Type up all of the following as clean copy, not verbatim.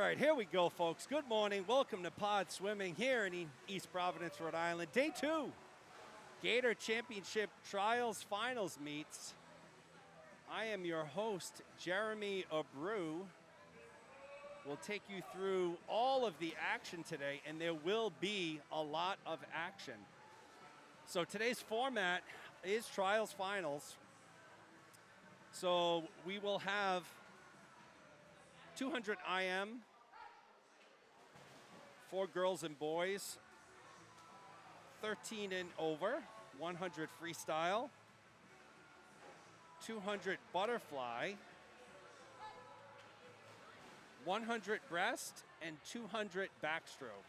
right, here we go, folks. Good morning. Welcome to Pod Swimming here in East Providence, Rhode Island. Day 2, Gator Championship Trials Finals meets. I am your host, Jeremy Abreu. We'll take you through all of the action today, and there will be a lot of action. So today's format is Trials Finals. So we will have 200 IM for girls and boys, 13 and over, 100 freestyle, 200 butterfly, 100 breast, and 200 backstroke.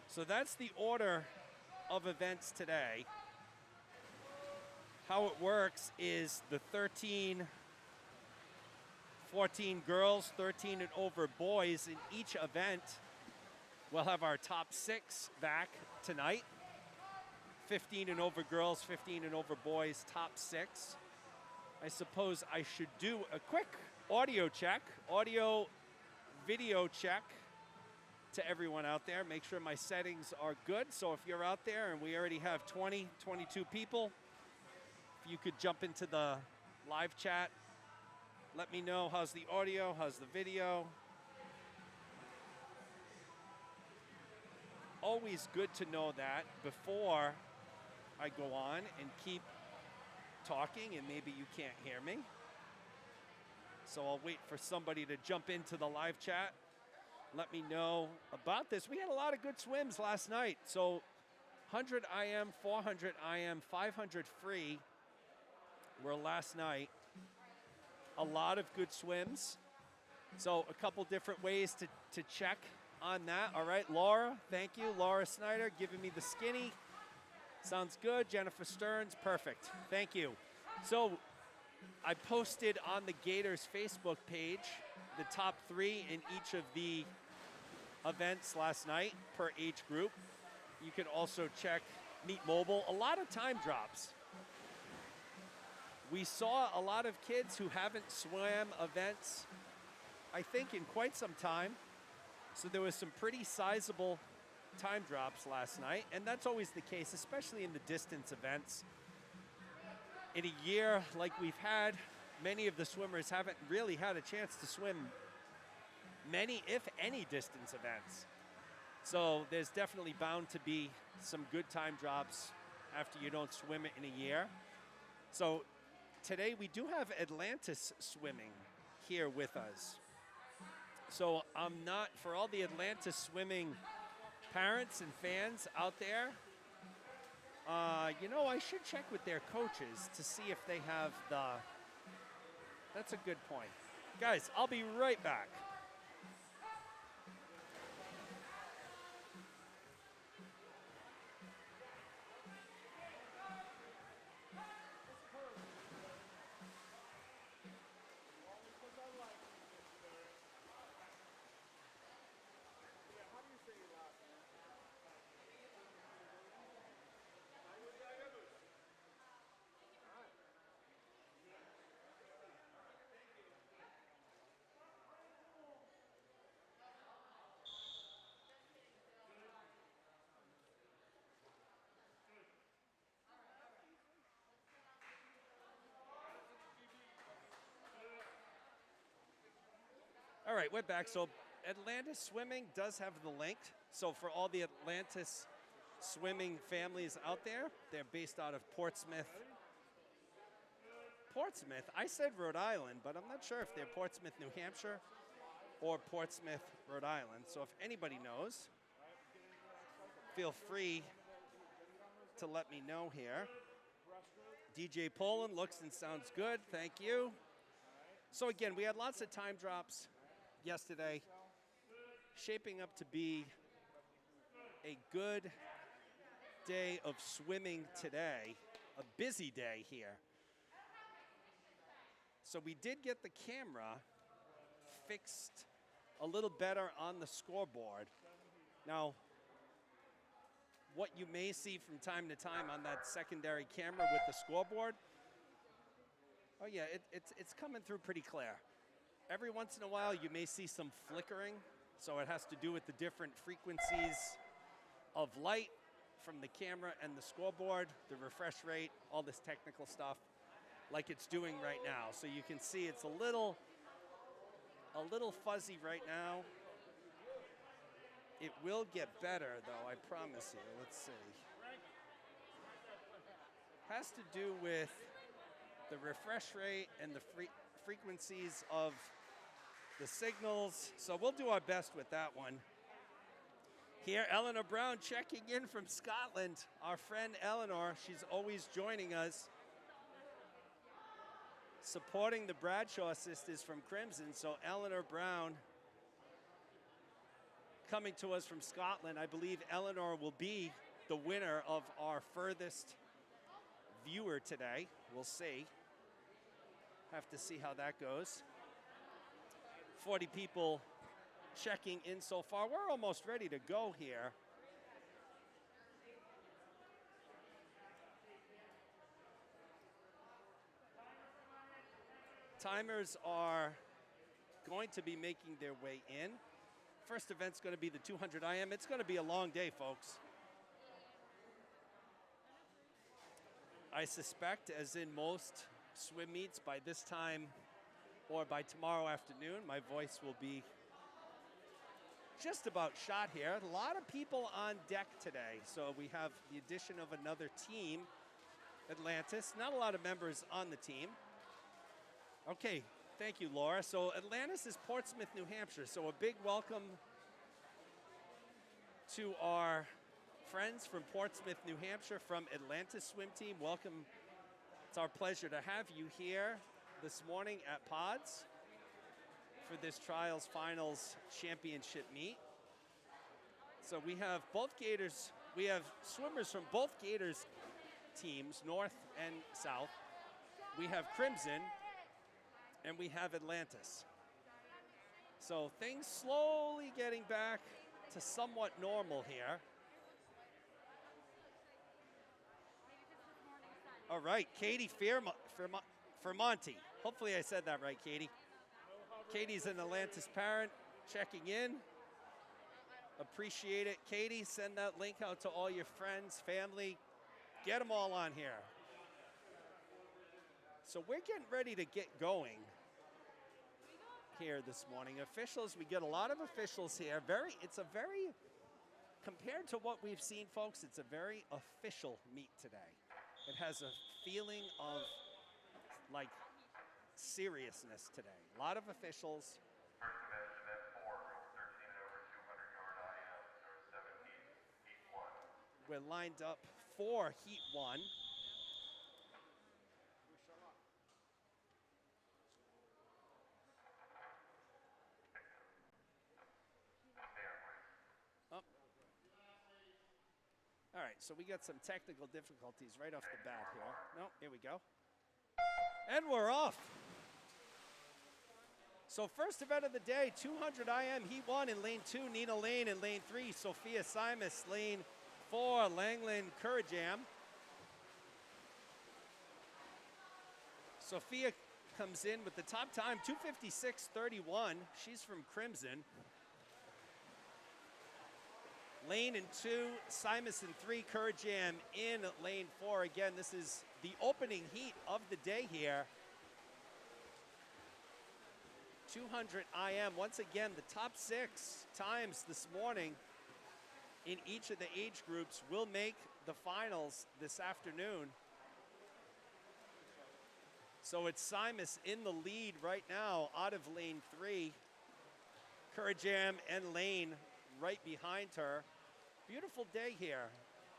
So that's the order of events today. How it works is the 14 girls, 13 and over boys in each event. We'll have our top 6 back tonight. 15 and over girls, 15 and over boys, top 6. I suppose I should do a quick audio check, video check to everyone out there. Make sure my settings are good. So if you're out there and we already have 20, 22 people, if you could jump into the live chat, let me know how's the audio, how's the video. Always good to know that before I go on and keep talking and maybe you can't hear me. So I'll wait for somebody to jump into the live chat. Let me know about this. We had a lot of good swims last night. So 100 IM, 400 IM, 500 free were last night. A lot of good swims. So a couple different ways to check on that. All right, Laura, thank you. Laura Snyder giving me the skinny. Sounds good. Jennifer Stearns, perfect. Thank you. So I posted on the Gators Facebook page the top 3 in each of the events last night per age group. You can also check Meet Mobile. A lot of time drops. We saw a lot of kids who haven't swam events, I think, in quite some time. So there was some pretty sizable time drops last night, and that's always the case, especially in the distance events. In a year like we've had, many of the swimmers haven't really had a chance to swim many, if any, distance events. So there's definitely bound to be some good time drops after you don't swim it in a year. So today we do have Atlantis swimming here with us. So I'm not, for all the Atlantis swimming parents and fans out there, I should check with their coaches to see if they have that's a good point. Guys, I'll be right back. All right, we're back. So Atlantis Swimming does have the link. So for all the Atlantis swimming families out there, they're based out of Portsmouth. I said Rhode Island, but I'm not sure if they're Portsmouth, New Hampshire, or Portsmouth, Rhode Island. So if anybody knows, feel free to let me know here. DJ Poland looks and sounds good. Thank you. So again, we had lots of time drops yesterday, shaping up to be a good day of swimming today, a busy day here. So we did get the camera fixed a little better on the scoreboard. Now, what you may see from time to time on that secondary camera with the scoreboard, oh yeah, it's coming through pretty clear. Every once in a while, you may see some flickering, So it has to do with the different frequencies of light from the camera and the scoreboard, the refresh rate, all this technical stuff, like it's doing right now. So you can see it's a little fuzzy right now. It will get better, though, I promise you. Let's see. Has to do with the refresh rate and the frequencies of the signals. So we'll do our best with that one. Here, Eleanor Brown checking in from Scotland. Our friend Eleanor, she's always joining us. Supporting the Bradshaw sisters from Crimson. So Eleanor Brown coming to us from Scotland. I believe Eleanor will be the winner of our furthest viewer today. We'll see. Have to see how that goes. 40 people checking in so far. We're almost ready to go here. Timers are going to be making their way in. First event's going to be the 200 IM. It's going to be a long day, folks. I suspect, as in most swim meets, by this time or by tomorrow afternoon, my voice will be just about shot here. A lot of people on deck today. So we have the addition of another team, Atlantis. Not a lot of members on the team. Okay, thank you, Laura. So Atlantis is Portsmouth, New Hampshire. So a big welcome to our friends from Portsmouth, New Hampshire, from Atlantis Swim Team. Welcome. It's our pleasure to have you here this morning at Pods for this Trials Finals Championship meet. So we have both Gators, we have swimmers from both Gators teams, North and South. We have Crimson, and we have Atlantis. So things slowly getting back to somewhat normal here. All right, Katie Fermonti. Hopefully I said that right, Katie. Katie's an Atlantis parent checking in. Appreciate it. Katie, send that link out to all your friends, family. Get them all on here. So we're getting ready to get going here this morning. Officials, we get a lot of officials here. Compared to what we've seen, folks, it's a very official meet today. It has a feeling of, like, seriousness today. A lot of officials. First event, event 4, girls 13 and over 200-yard IM. There were 7 heat 1. We're lined up for heat 1. All right, so we got some technical difficulties right off the bat here. No, here we go. And we're off. So first event of the day, 200 IM Heat 1 in lane 2, Nina Lane. In lane 3, Sophia Simus. Lane 4, Langland Kurajam. Sophia comes in with the top time, 2:56.31. She's from Crimson. Lane in 2, Simus in 3, Kurajam in lane 4. Again, this is the opening heat of the day here. 200 IM. Once again, the top 6 times this morning in each of the age groups will make the finals this afternoon. So it's Simus in the lead right now out of lane 3. Kurajam and Lane right behind her. Beautiful day here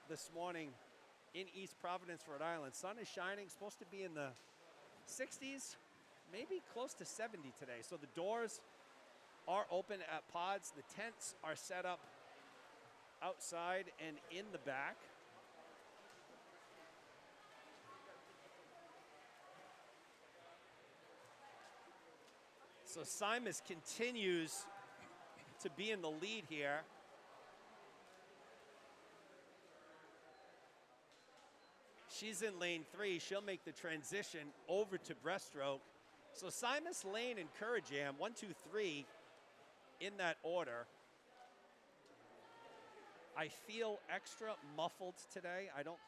this morning in East Providence, Rhode Island. Sun is shining, supposed to be in the 60s, maybe close to 70 today. So the doors are open at Pods. The tents are set up outside and in the back. So Simus continues to be in the lead here. She's in lane 3. She'll make the transition over to breaststroke. So Simus, Lane, and Kurajam, 1, 2, 3, in that order. I feel extra muffled today. I don't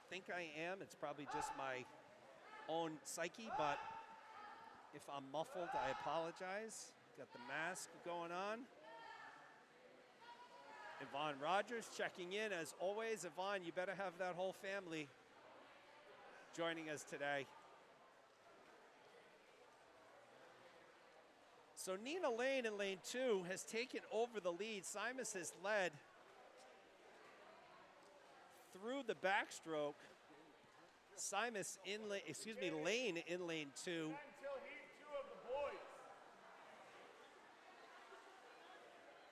think I am. It's probably just my own psyche, but if I'm muffled, I apologize. Got the mask going on. Yvonne Rogers checking in as always. Yvonne, you better have that whole family joining us today. So Nina Lane in lane 2 has taken over the lead. Simus has led through the backstroke. Simus in Lane in lane 2.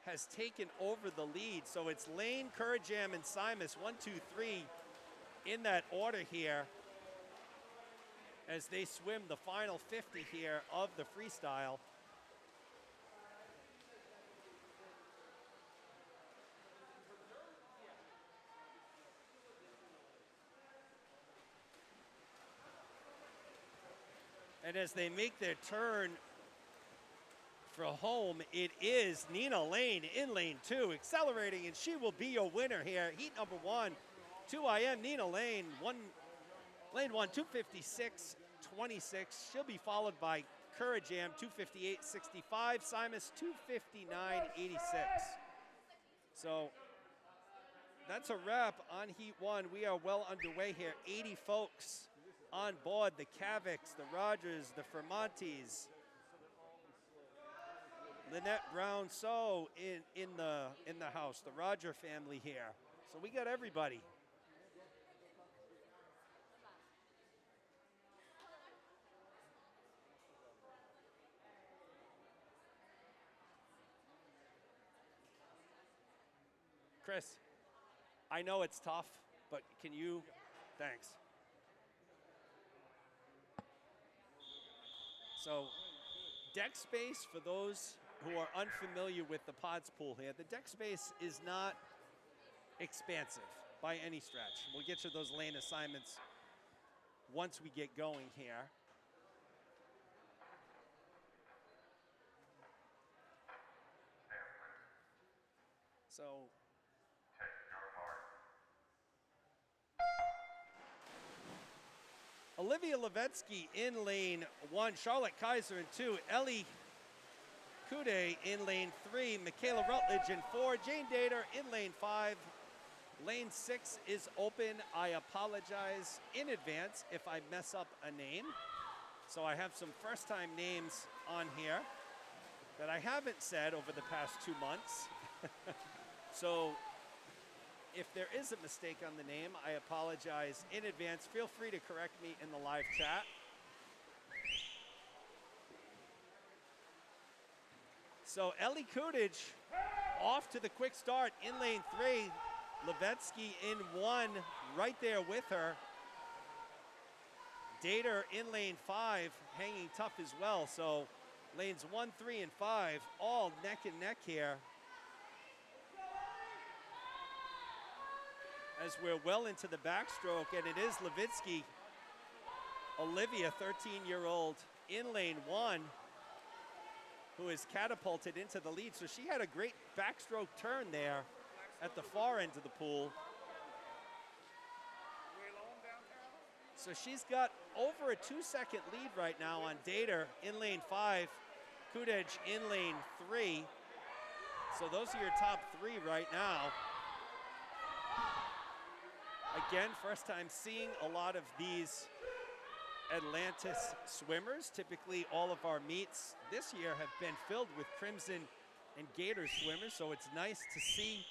Has taken over the lead. So it's Lane, Kurajam, and Simus, 1, 2, 3 in that order here as they swim the final 50 here of the freestyle. And as they make their turn for home, it is Nina Lane in lane 2, accelerating, and she will be your winner here. Heat number 1, 2IM, Nina Lane, lane 1, 256.26. She'll be followed by Kurajam, 258.65, Simus, 259.86. So that's a wrap on Heat 1. We are well underway here. 80 folks on board, the Cavics, the Rogers, the Fermontes, Lynette Brown So in the house, the Roger family here. So we got everybody. Chris, I know it's tough, but can you, thanks. So deck space, for those who are unfamiliar with the pods pool here, the deck space is not expansive by any stretch. We'll get to those lane assignments once we get going here. So Olivia Levetsky in lane 1, Charlotte Kaiser in 2, Ellie Kude in lane 3, Michaela Rutledge in 4, Jane Dater in lane 5. Lane 6 is open. I apologize in advance if I mess up a name. So I have some first-time names on here that I haven't said over the past 2 months. So if there is a mistake on the name, I apologize in advance. Feel free to correct me in the live chat. So Ellie Kudich off to the quick start in lane 3. Levetsky in 1, right there with her. Dater in lane 5, hanging tough as well. So lanes 1, 3, and 5, all neck and neck here. As we're well into the backstroke, and it is Levitsky, Olivia, 13-year-old, in lane 1, who is catapulted into the lead. So she had a great backstroke turn there at the far end of the pool. So she's got over a 2-second lead right now on Dater in lane 5, Kudej in lane 3. So those are your top 3 right now. Again, first time seeing a lot of these Atlantis swimmers. Typically all of our meets this year have been filled with Crimson and Gator swimmers, so it's nice to see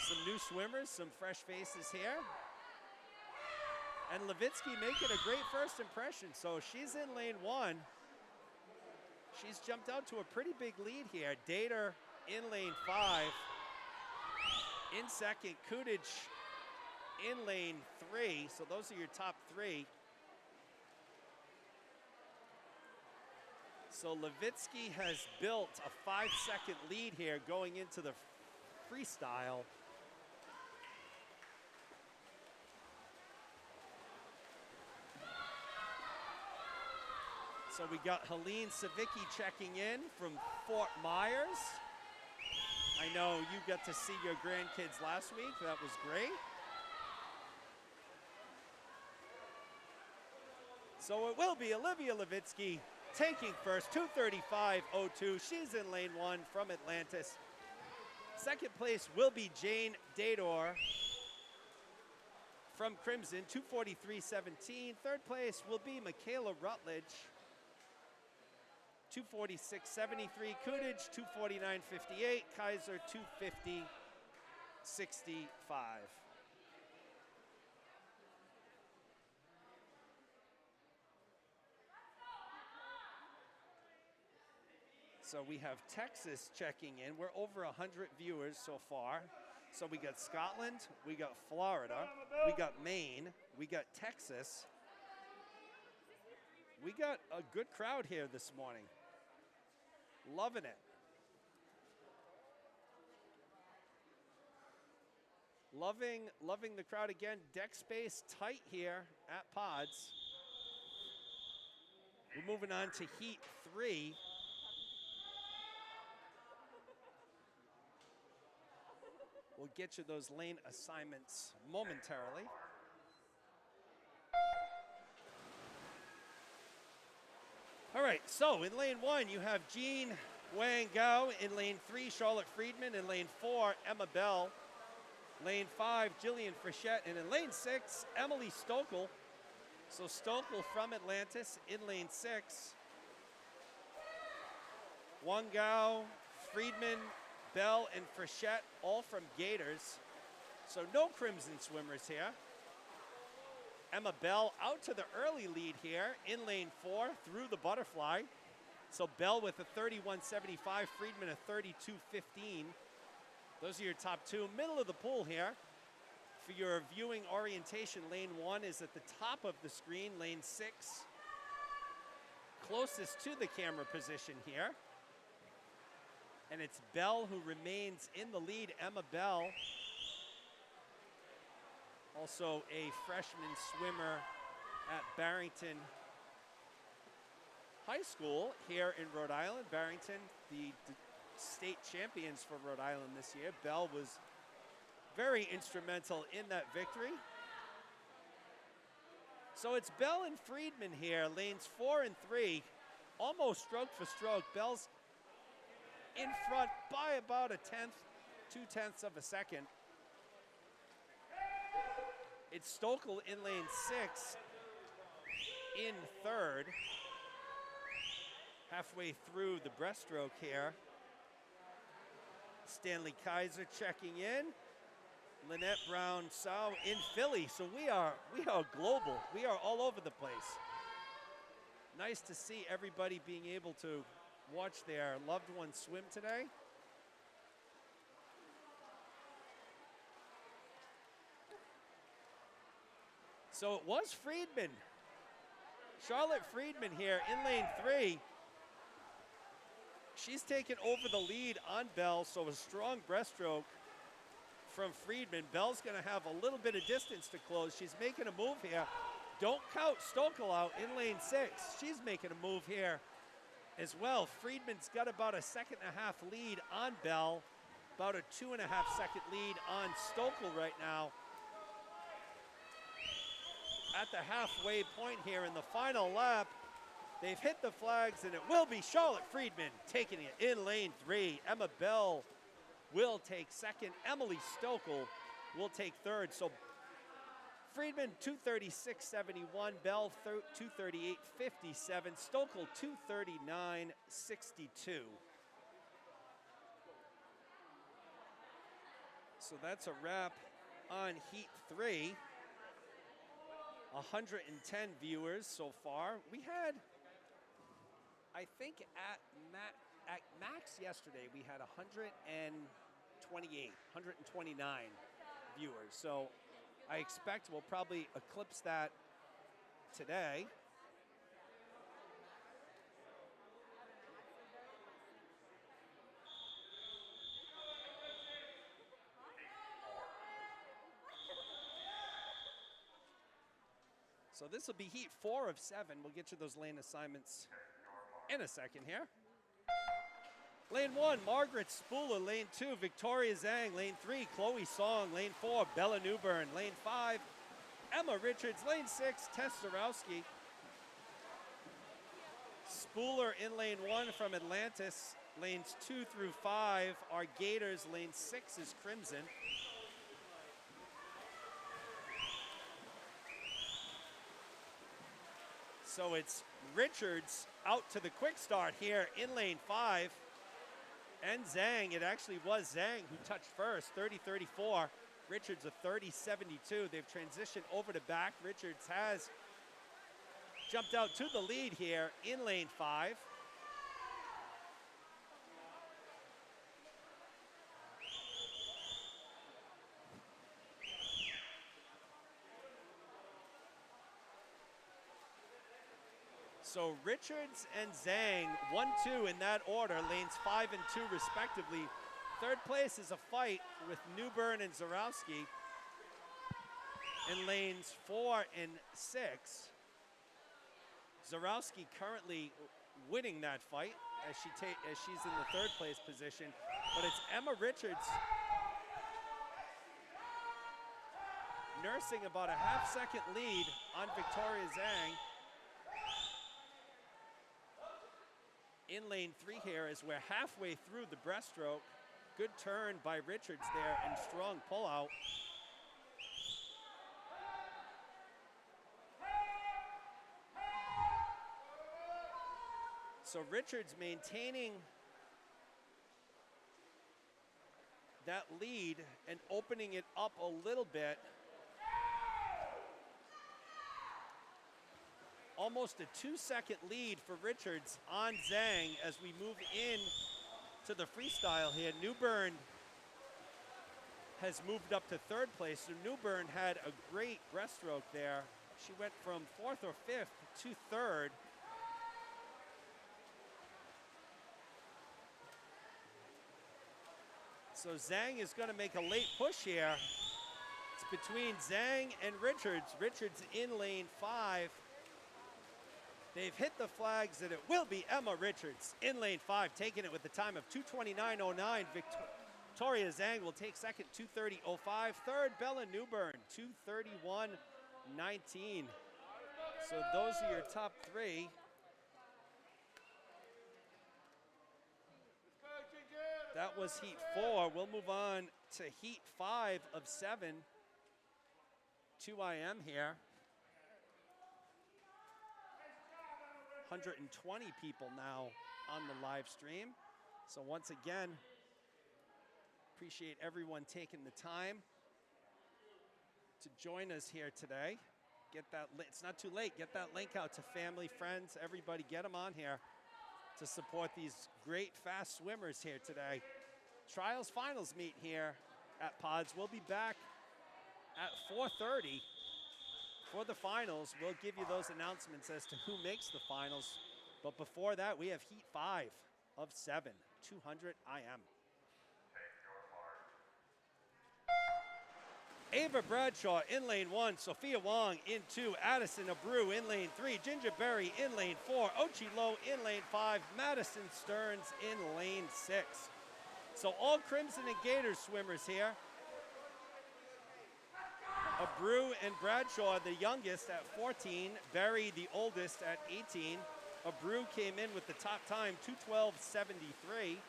some new swimmers, some fresh faces here. And Levitsky making a great first impression. So she's in lane 1. She's jumped out to a pretty big lead here. Dater in lane 5. In second, Kudich in lane 3. So those are your top 3. So Levitsky has built a 5-second lead here going into the freestyle. So we got Helene Savicki checking in from Fort Myers. I know you got to see your grandkids last week. That was great. So it will be Olivia Levitsky taking first, 2:35.02. She's in lane 1 from Atlantis. Second place will be Jane Dador from Crimson, 2:43.17. Third place will be Michaela Rutledge, 2:46.73. Coolidge, 2:49.58. Kaiser, 2:50.65. So we have Texas checking in. We're over 100 viewers so far. So we got Scotland, we got Florida, we got Maine, we got Texas. We got a good crowd here this morning. Loving it. Loving the crowd again. Deck space tight here at Pods. We're moving on to Heat 3. We'll get you those lane assignments momentarily. All right, so in lane 1, you have Jean Wang Gao. In lane 3, Charlotte Friedman. In lane 4, Emma Bell. Lane 5, Jillian Frechette. And in lane 6, Emily Stokel. So Stokel from Atlantis in lane 6. Wang Gao, Friedman, Bell, and Frechette, all from Gators. So no Crimson swimmers here. Emma Bell out to the early lead here in lane 4 through the butterfly. So Bell with a 31.75, Friedman a 32.15. Those are your top two. Middle of the pool here. For your viewing orientation, lane 1 is at the top of the screen. Lane 6, closest to the camera position here. And it's Bell who remains in the lead. Emma Bell, also a freshman swimmer at Barrington High School here in Rhode Island. Barrington, the state champions for Rhode Island this year. Bell was very instrumental in that victory. So it's Bell and Friedman here, lanes 4 and 3, almost stroke for stroke. Bell's in front by about a 0.2 of a second. It's Stokel in lane 6 in third. Halfway through the breaststroke here. Stanley Kaiser checking in. Lynette Brown-Sow in Philly. So we are global. We are all over the place. Nice to see everybody being able to watch their loved ones swim today. So it was Friedman. Charlotte Friedman here in lane 3. She's taken over the lead on Bell, so a strong breaststroke from Friedman. Bell's going to have a little bit of distance to close. She's making a move here. Don't count Stokel out in lane 6. She's making a move here as well. Friedman's got about a 1.5 second lead on Bell, about a 2.5 second lead on Stokel right now. At the halfway point here in the final lap, they've hit the flags, and it will be Charlotte Friedman taking it in lane 3. Emma Bell will take second. Emily Stokel will take third. So Friedman 2:36.71, Bell 2:38.57, Stokel 2:39.62. So that's a wrap on Heat 3. 110 viewers so far. We had, I think at max yesterday, we had 129 viewers. So I expect we'll probably eclipse that today. So this will be heat 4 of 7. We'll get you those lane assignments in a second here. Lane 1, Margaret Spooler. Lane 2, Victoria Zhang. Lane 3, Chloe Song. Lane 4, Bella Newburn. Lane 5, Emma Richards. Lane 6, Tess Zarowski. Spooler in lane 1 from Atlantis. Lanes 2 through 5 are Gators. Lane 6 is Crimson. So it's Richards out to the quick start here in lane 5. And Zhang, it actually was Zhang who touched first, 30-34. Richards a 30-72. They've transitioned over to back. Richards has jumped out to the lead here in lane 5. So Richards and Zhang, 1-2 in that order, lanes 5 and 2 respectively. Third place is a fight with Newburn and Zarowski in lanes 4 and 6. Zarowski currently winning that fight as she's in the third place position, but it's Emma Richards nursing about a half-second lead on Victoria Zhang. In lane 3 here as we're halfway through the breaststroke. Good turn by Richards there and strong pullout. So Richards maintaining that lead and opening it up a little bit. Almost a 2-second lead for Richards on Zhang as we move in to the freestyle here. Newburn has moved up to third place. So Newburn had a great breaststroke there. She went from 4th or 5th to 3rd. So Zhang is going to make a late push here. It's between Zhang and Richards. Richards in lane 5. They've hit the flags that it will be Emma Richards in lane 5, taking it with the time of 2:29.09. Victoria Zhang will take second, 2:30.05. Third, Bella Newburn, 2:31.19. So those are your top 3. That was heat 4. We'll move on to heat 5 of 7. 2 IM here. 120 people now on the live stream. So once again, appreciate everyone taking the time to join us here today. Get that, it's not too late, get that link out to family, friends, everybody, get them on here to support these great fast swimmers here today. Trials finals meet here at Pods. We'll be back at 4:30. For the finals, we'll give you those announcements as to who makes the finals. But before that, we have heat 5 of 7, 200 IM. Ava Bradshaw in lane 1, Sophia Wong in 2, Addison Abreu in lane 3, Ginger Berry in lane 4, Ochi Lowe in lane 5, Madison Stearns in lane 6. So all Crimson and Gators swimmers here. Abreu and Bradshaw, the youngest at 14. Berry, the oldest at 18. Abreu came in with the top time, 2:12.73.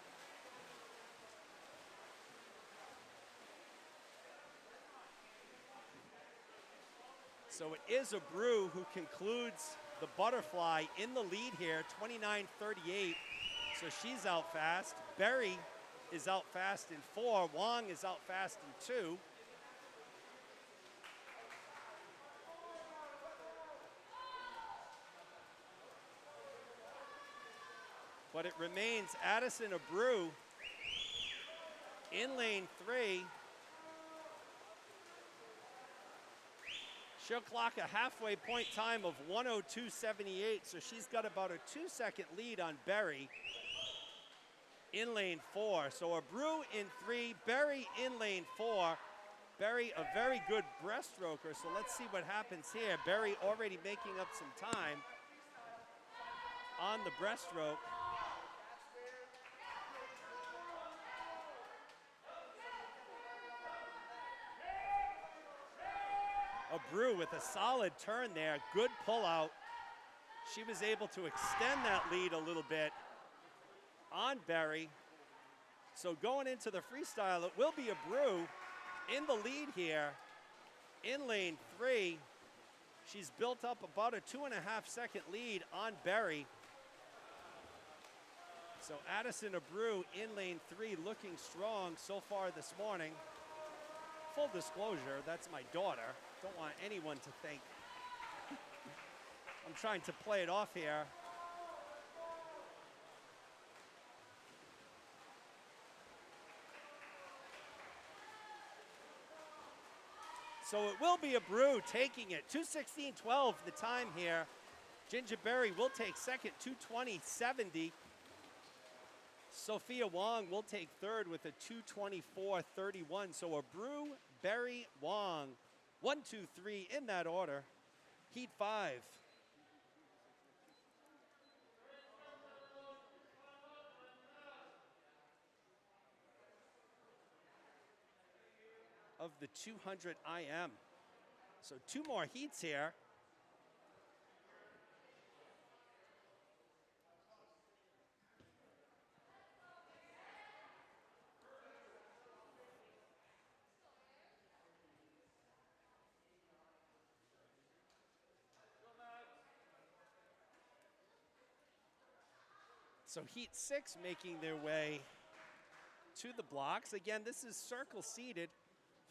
So it is Abreu who concludes the butterfly in the lead here, 29:38. So she's out fast. Berry is out fast in 4. Wong is out fast in 2. But it remains Addison Abreu in lane 3. She'll clock a halfway point time of 1:02.78, so she's got about a 2-second lead on Berry in lane 4. So Abreu in 3, Berry in lane 4. Berry, a very good breaststroker, so let's see what happens here. Berry already making up some time on the breaststroke. Abreu with a solid turn there, good pullout. She was able to extend that lead a little bit on Berry. So going into the freestyle, it will be Abreu in the lead here in lane 3. She's built up about a 2.5-second lead on Berry. So Addison Abreu in lane 3 looking strong so far this morning. Full disclosure, that's my daughter. Don't want anyone to think I'm trying to play it off here. So it will be Abreu taking it. 2:16.12 the time here. Ginger Berry will take second, 2:20.70. Sophia Wong will take third with a 2:24.31. So Abreu, Berry, Wong, 1, 2, 3 in that order. Heat 5. Of the 200 IM. So 2 more heats here. So heat 6 making their way to the blocks. Again, this is circle seated.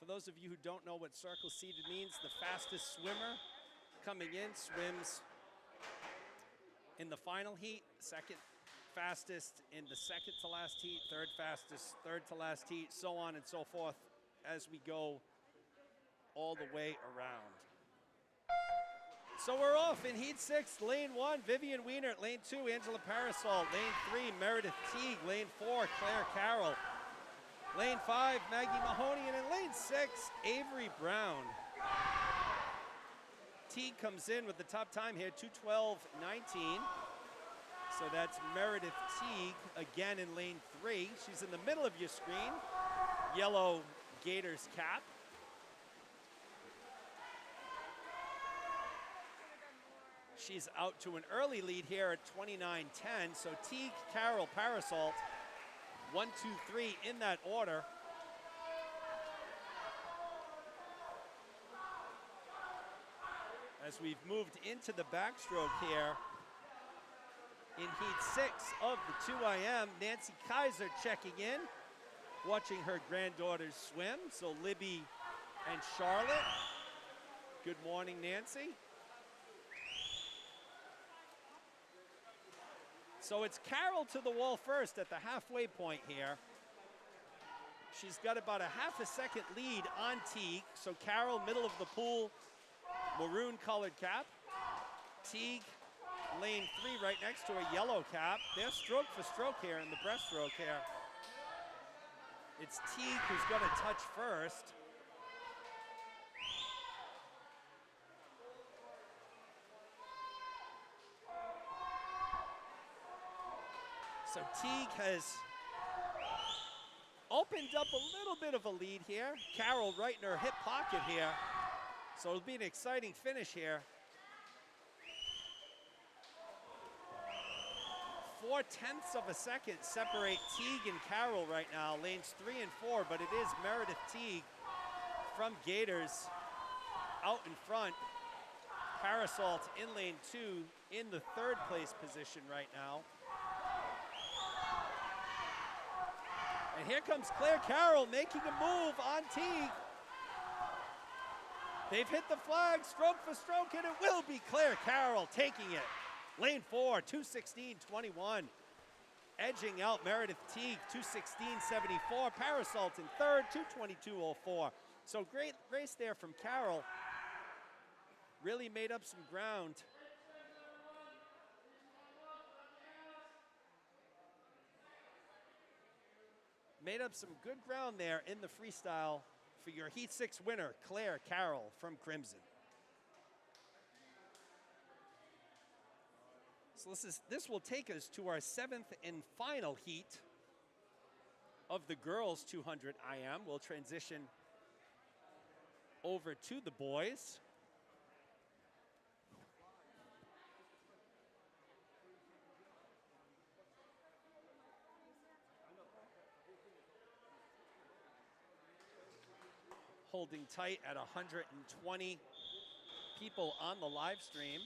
For those of you who don't know what circle seated means, the fastest swimmer coming in swims in the final heat, second fastest in the second to last heat, third fastest, third to last heat, so on and so forth as we go all the way around. So we're off in heat 6, lane 1, Vivian Wiener, lane 2, Angela Parasol, lane 3, Meredith Teague, lane 4, Claire Carroll, lane 5, Maggie Mahoney, and in lane 6, Avery Brown. Teague comes in with the top time here, 2:12.19. So that's Meredith Teague again in lane 3. She's in the middle of your screen, yellow Gators cap. She's out to an early lead here at 29:10. So Teague, Carroll, Parasol, 1, 2, 3 in that order. As we've moved into the backstroke here in heat 6 of the 2IM, Nancy Kaiser checking in, watching her granddaughters swim. So Libby and Charlotte. Good morning, Nancy. So it's Carroll to the wall first at the halfway point here. She's got about a half a second lead on Teague. So Carroll, middle of the pool, maroon colored cap. Teague, lane 3 right next to a yellow cap. They're stroke for stroke here in the breaststroke here. It's Teague who's gonna touch first. So Teague has opened up a little bit of a lead here. Carroll right in her hip pocket here. So it'll be an exciting finish here. 0.4 of a second separate Teague and Carroll right now, lanes 3 and 4, but it is Meredith Teague from Gators out in front. Parasol in lane 2 in the third place position right now. And here comes Claire Carroll making a move on Teague. They've hit the flag, stroke for stroke, and it will be Claire Carroll taking it. Lane 4, 2:16.21. Edging out Meredith Teague, 2:16.74. Parasol in third, 2:22.04. So great race there from Carroll. Really made up some ground. Made up some good ground there in the freestyle for your Heat 6 winner, Claire Carroll from Crimson. So this will take us to our 7th and final heat of the girls 200 IM. We'll transition over to the boys. Holding tight at 120 people on the live stream.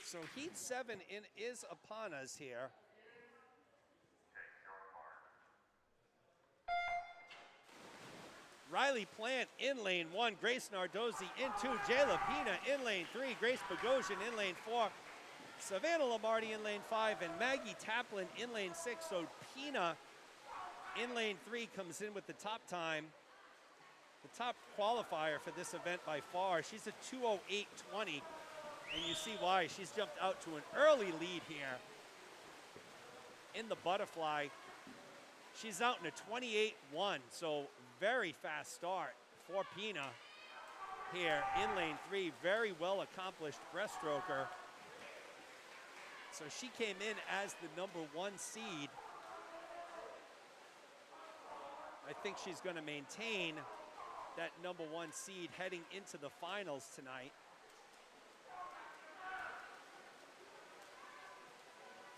So Heat 7 is upon us here. Riley Plant in lane 1, Grace Nardozzi in 2, Jayla Pina in lane 3, Grace Bogosian in lane 4, Savannah Lamarty in lane 5, and Maggie Taplin in lane 6. So Pina in lane 3 comes in with the top time. The top qualifier for this event by far. She's a 2:08.20, and you see why. She's jumped out to an early lead here in the butterfly. She's out in a 28.1, so very fast start for Pina here in lane 3. Very well accomplished breaststroker. So she came in as the #1 seed. I think she's going to maintain that #1 seed heading into the finals tonight.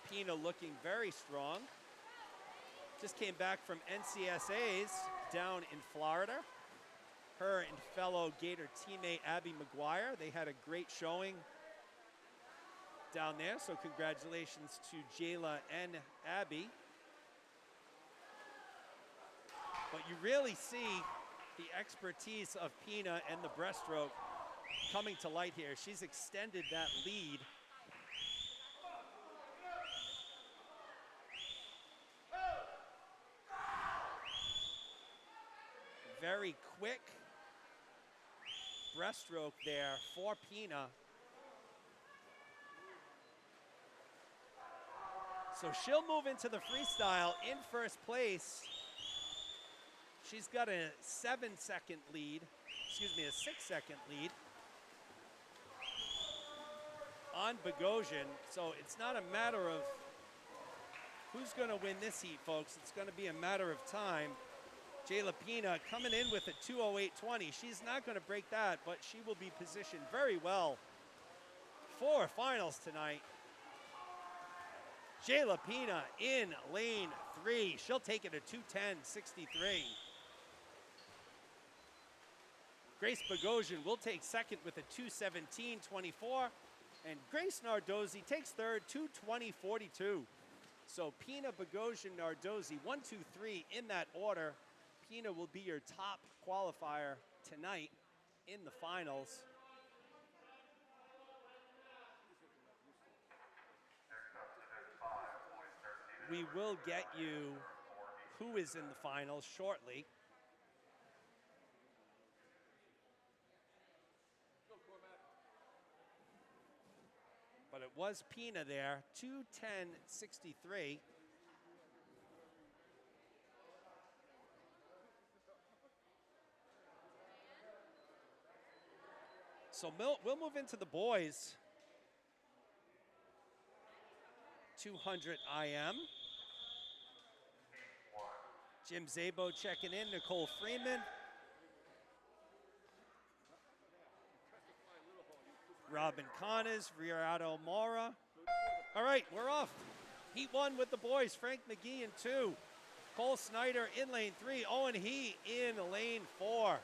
Pina looking very strong. Just came back from NCSA's down in Florida. Her and fellow Gator teammate Abby McGuire, they had a great showing down there, so congratulations to Jayla and Abby. But you really see the expertise of Pina and the breaststroke coming to light here. She's extended that lead. Very quick breaststroke there for Pina. So she'll move into the freestyle in first place. She's got a 7-second lead, excuse me, a 6-second lead on Bogosian. So it's not a matter of who's going to win this heat, folks. It's going to be a matter of time. Jayla Pina coming in with a 2:08.20. She's not going to break that, but she will be positioned very well for finals tonight. Jayla Pina in lane 3. She'll take it to 2:10.63. Grace Bogosian will take second with a 2:17.24. And Grace Nardozzi takes third, 2:20.42. So Pina, Bogosian, Nardozzi, 1, 2, 3 in that order. Pina will be your top qualifier tonight in the finals. We will get you who is in the finals shortly. But it was Pina there, 2:10.63. So we'll move into the boys 200 IM. Jim Zabo checking in, Nicole Freeman. Robin Connors, Riardo Mora. All right, we're off. Heat 1 with the boys, Frank McGee in 2. Cole Snyder in lane 3, Owen He in lane 4.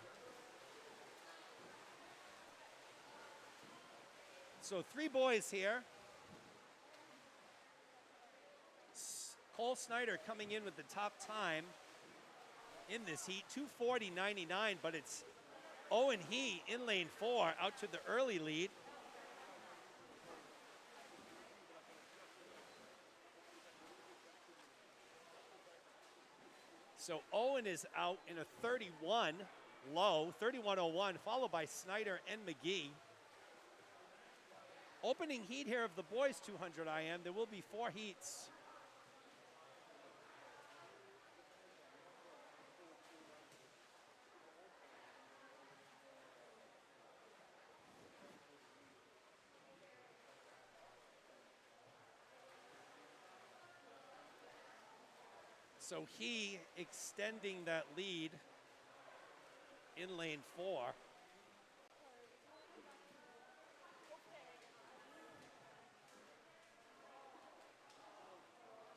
So 3 boys here. Cole Snyder coming in with the top time in this heat, 2:40.99, but it's Owen He in lane 4 out to the early lead. So Owen is out in a 31 low, 31.01, followed by Snyder and McGee. Opening heat here of the boys 200 IM. There will be 4 heats. So he extending that lead in lane 4.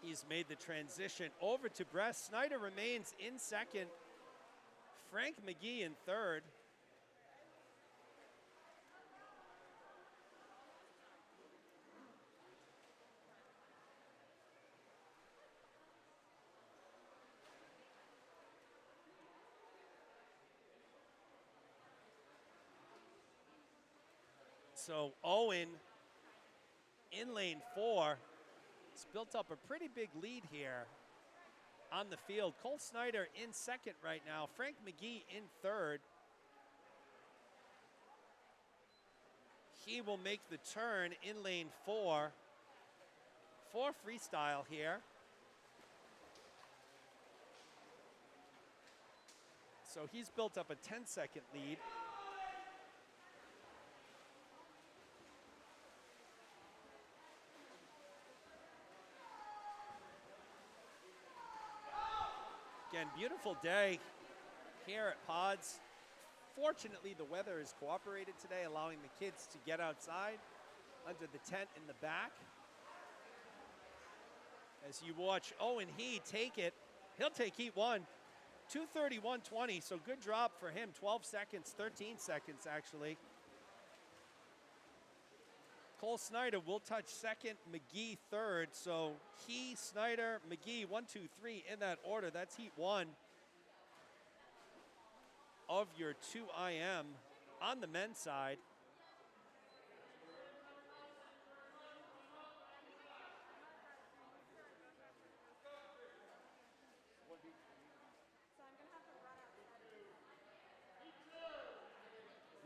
He's made the transition over to Brest. Snyder remains in second. Frank McGee in third. So Owen in lane 4. It's built up a pretty big lead here on the field. Cole Snyder in second right now. Frank McGee in third. He will make the turn in lane 4 for freestyle here. So he's built up a 10-second lead. Again, beautiful day here at Pods. Fortunately, the weather has cooperated today, allowing the kids to get outside under the tent in the back. As you watch Owen He take it, he'll take heat 1, 2:31.20, so good drop for him, 12 seconds, 13 seconds actually. Cole Snyder will touch second, McGee third, so He, Snyder, McGee, 1, 2, 3 in that order. That's heat 1 of your 2 IM on the men's side.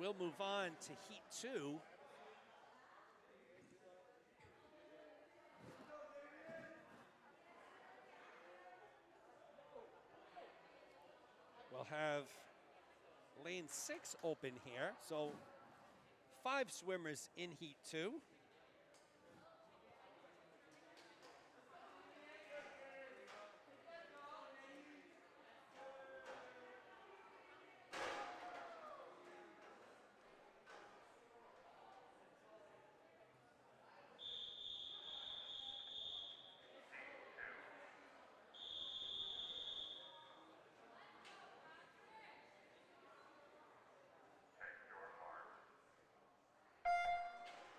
We'll move on to heat 2. We'll have lane 6 open here. So 5 swimmers in heat 2.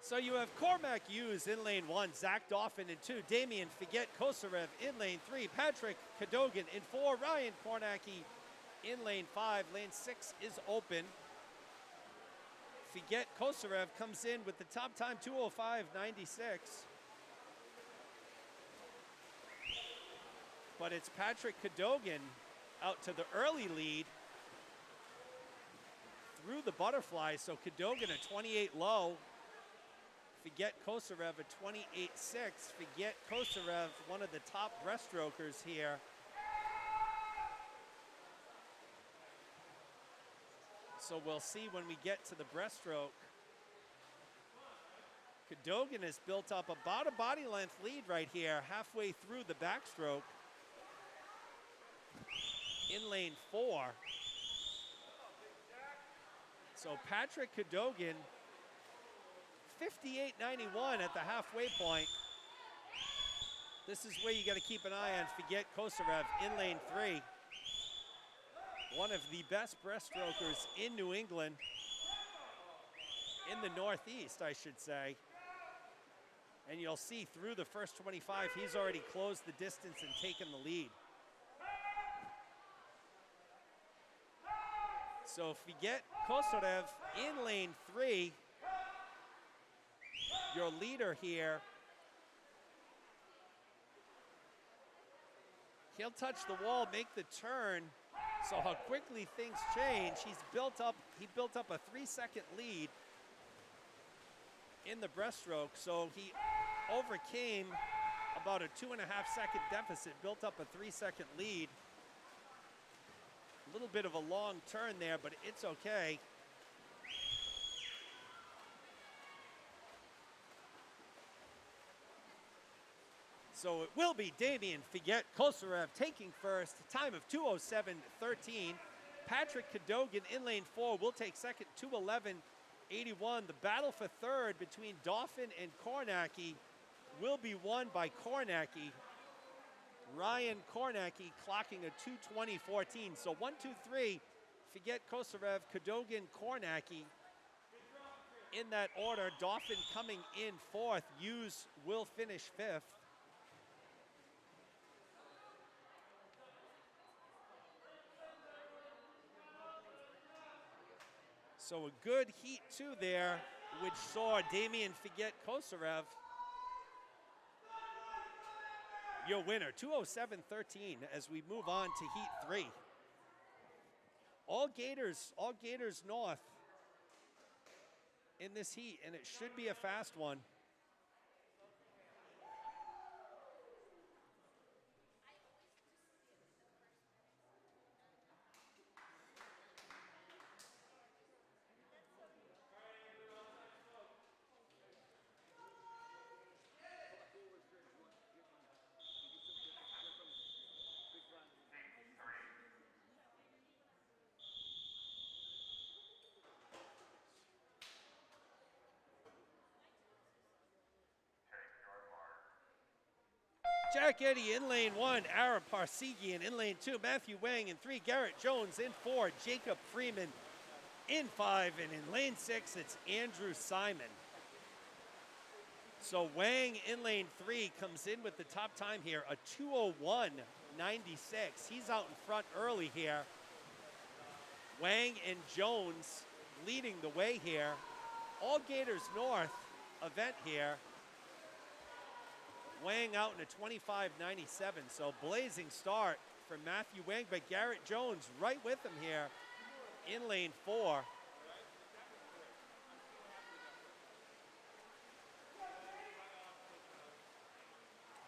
So you have Cormac Hughes in lane 1, Zach Dauphin in 2, Damian Figet Kosarev in lane 3, Patrick Cadogan in 4, Ryan Kornacki in lane 5. Lane 6 is open. Figet Kosarev comes in with the top time, 2:05.96. But it's Patrick Cadogan out to the early lead through the butterfly. So Cadogan a 28 low. Figet Kosarev a 28.6. Figet Kosarev, one of the top breaststrokers here. So we'll see when we get to the breaststroke. Cadogan has built up about a body length lead right here, halfway through the backstroke. In lane 4. So Patrick Cadogan, 58.91 at the halfway point. This is where you got to keep an eye on Figet Kosarev in lane 3. One of the best breaststrokers in New England, in the Northeast, I should say. And you'll see through the first 25, he's already closed the distance and taken the lead. So Figet Kosarev in lane 3, your leader here. He'll touch the wall, make the turn. So how quickly things change. He built up a 3-second lead. in the breaststroke, so he overcame about a 2.5-second deficit, built up a 3-second lead. A little bit of a long turn there, but it's okay. So it will be Damian Figuet-Kosarev taking first, time of 2:07.13. Patrick Cadogan in lane 4 will take second, 2:11.81. The battle for third between Dauphin and Kornacki will be won by Kornacki. Ryan Kornacki clocking a 2:20.14. So 1, 2, 3, Figuet-Kosarev, Cadogan, Kornacki. In that order, Dauphin coming in fourth. Hughes will finish fifth. So a good heat two there, which saw Damian Figuet-Kosarev, your winner, 2:07.13 as we move on to heat 3. All Gators north in this heat, and it should be a fast one. Jack Eddy in lane 1, Aaron Parsegian in lane 2, Matthew Wang in 3, Garrett Jones in 4, Jacob Freeman in 5, and in lane 6, it's Andrew Simon. So Wang in lane 3 comes in with the top time here, a 2:01.96. He's out in front early here. Wang and Jones leading the way here. All Gators North event here. Wang out in a 25.97, so blazing start for Matthew Wang, but Garrett Jones right with him here in lane 4.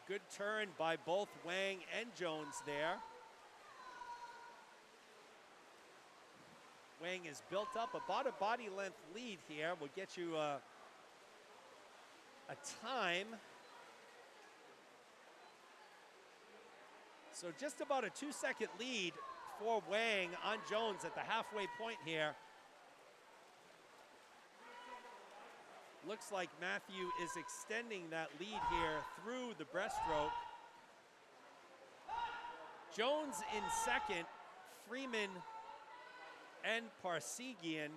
Good turn by both Wang and Jones there. Wang is built up about a body length lead here. We'll get you a time. So just about a 2-second lead for Wang on Jones at the halfway point here. Looks like Matthew is extending that lead here through the breaststroke. Jones in second, Freeman and Parsegian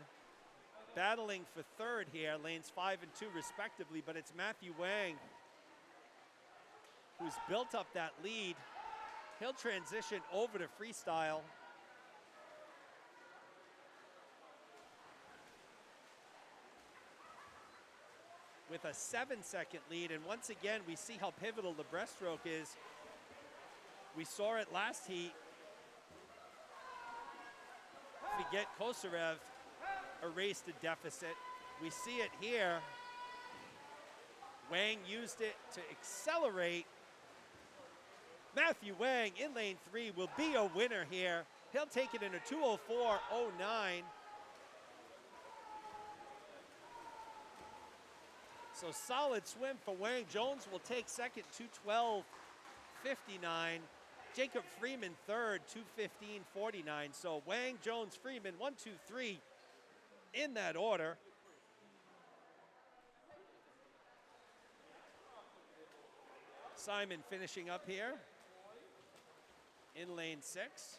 battling for third here, lanes 5 and 2 respectively, but it's Matthew Wang who's built up that lead. He'll transition over to freestyle. With a 7-second lead, and once again, we see how pivotal the breaststroke is. We saw it last heat. Figuet-Kosarev erased a deficit. We see it here. Wang used it to accelerate. Matthew Wang in lane 3 will be a winner here. He'll take it in a 2:04.09. So solid swim for Wang. Jones will take second, 2:12.59. Jacob Freeman third, 2:15.49. So Wang, Jones, Freeman, 1, 2, 3 in that order. Simon finishing up here in lane 6.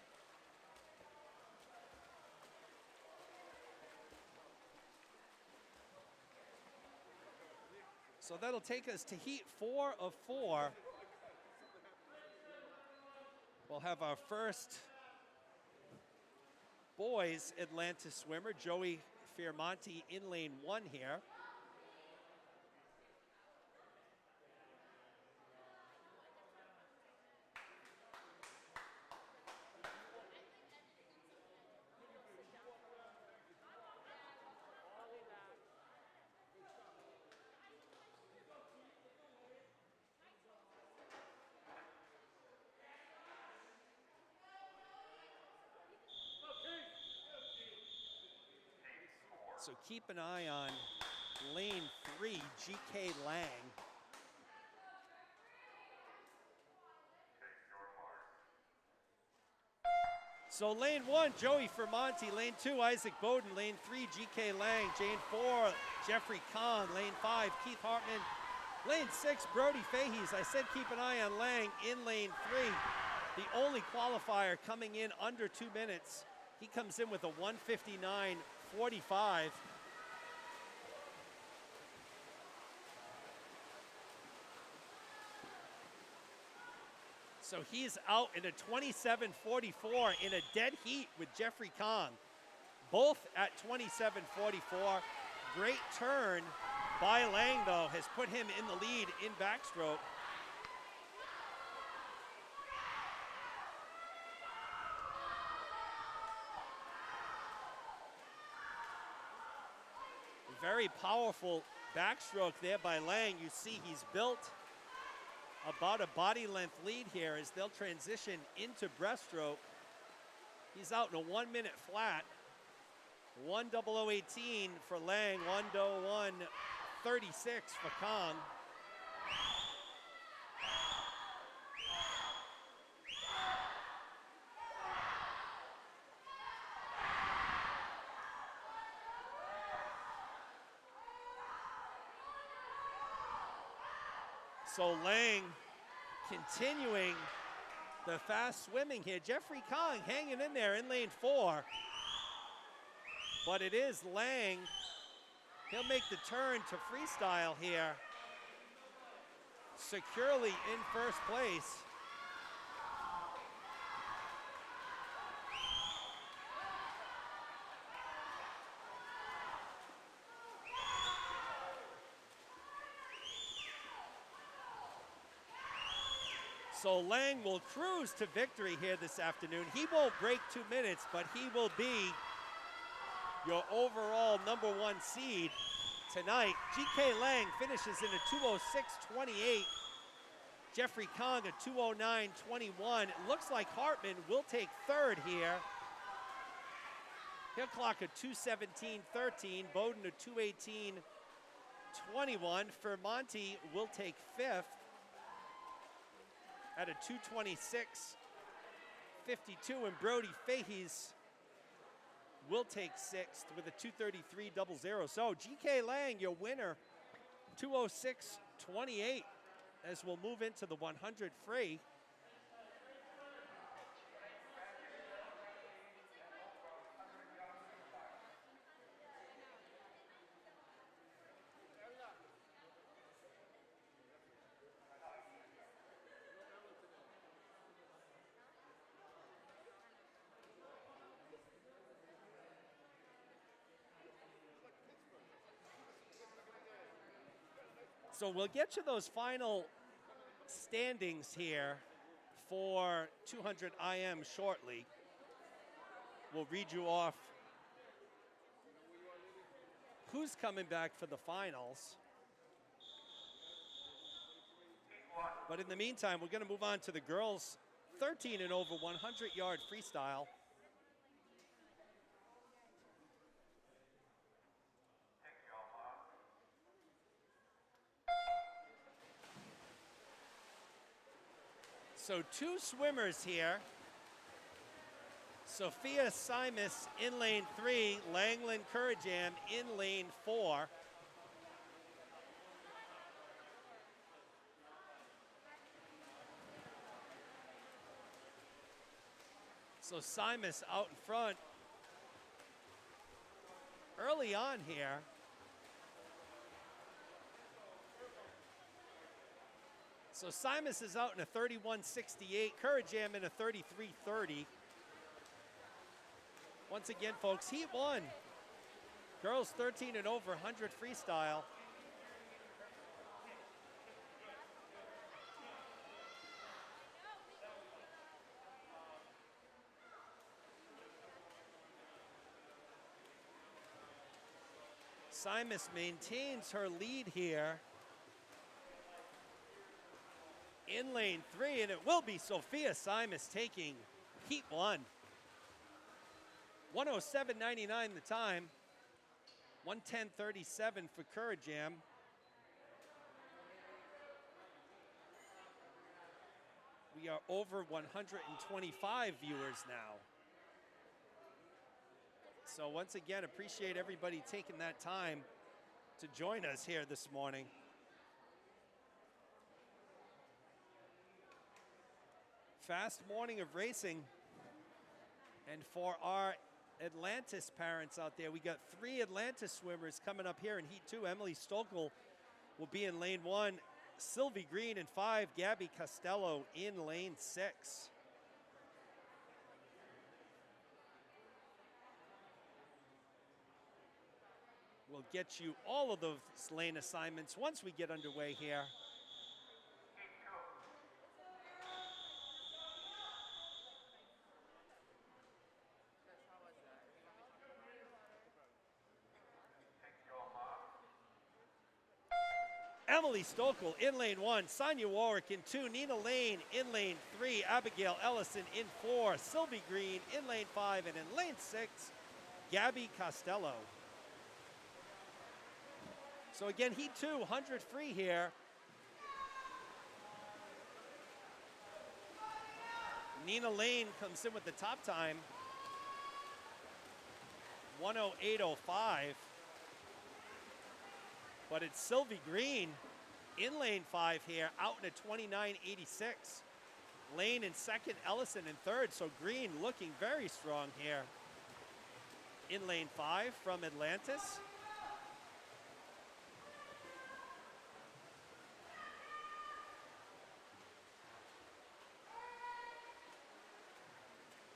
So that'll take us to heat 4 of 4. We'll have our first boys Atlanta swimmer, Joey Fiermonti in lane 1 here. So keep an eye on lane 3, GK Lang. Take your mark. So lane 1, Joey Fermonti. Lane 2, Isaac Bowden. Lane 3, GK Lang. Lane 4, Jeffrey Kong. Lane 5, Keith Hartman. Lane 6, Brody Fahies. I said keep an eye on Lang in lane 3. The only qualifier coming in under 2 minutes. He comes in with a 1:59.45. So he's out in a 27:44 in a dead heat with Jeffrey Kong. Both at 27:44. Great turn by Lang, though, has put him in the lead in backstroke. Very powerful backstroke there by Lang. You see he's built about a body length lead here as they'll transition into breaststroke. He's out in a 1 minute flat. 1:00:18 for Lang, 1:01:36 for Kong. So Lang continuing the fast swimming here. Jeffrey Kong hanging in there in lane 4. But it is Lang. He'll make the turn to freestyle here. Securely in first place. So Lang will cruise to victory here this afternoon. He won't break 2 minutes, but he will be your overall #1 seed tonight. GK Lang finishes in a 2:06.28. Jeffrey Kong a 2:09.21. It looks like Hartman will take third here. He'll clock a 2:17.13. Bowden a 2:18.21. Fermonti will take fifth at a 2:26.52, and Brody Fahies will take sixth with a 2:33.00. So GK Lang, your winner, 2:06.28, as we'll move into the 100 free. So we'll get to those final standings here for 200 IM shortly. We'll read you off who's coming back for the finals. But in the meantime, we're going to move on to the girls' 13 and over 100-yard freestyle. So two swimmers here. Sophia Simus in lane 3, Langland Kurajam in lane 4. So Simus out in front early on here. So Simus is out in a 31.68, Kurajam in a 33.30. Once again, folks, heat 1. Girls 13 and over, 100 freestyle. Simus maintains her lead here in lane 3, and it will be Sophia Simus taking heat 1. 1:07.99 the time. 110.37 for Kurajam. We are over 125 viewers now. So once again, appreciate everybody taking that time to join us here this morning. Fast morning of racing. And for our Atlantis parents out there, we got 3 Atlantis swimmers coming up here in Heat 2. Emily Stokel will be in lane 1. Sylvie Green in 5. Gabby Costello in lane 6. We'll get you all of those lane assignments once we get underway here. Emily Stokel in lane 1, Sonia Warwick in 2, Nina Lane in lane 3, Abigail Ellison in 4, Sylvie Green in lane 5, and in lane 6, Gabby Costello. So again, Heat 2, 100 free here. Nina Lane comes in with the top time, 108.05. But it's Sylvie Green in lane 5 here, out in a 29.86. Lane in second, Ellison in third. So Green looking very strong here in lane 5 from Atlantis.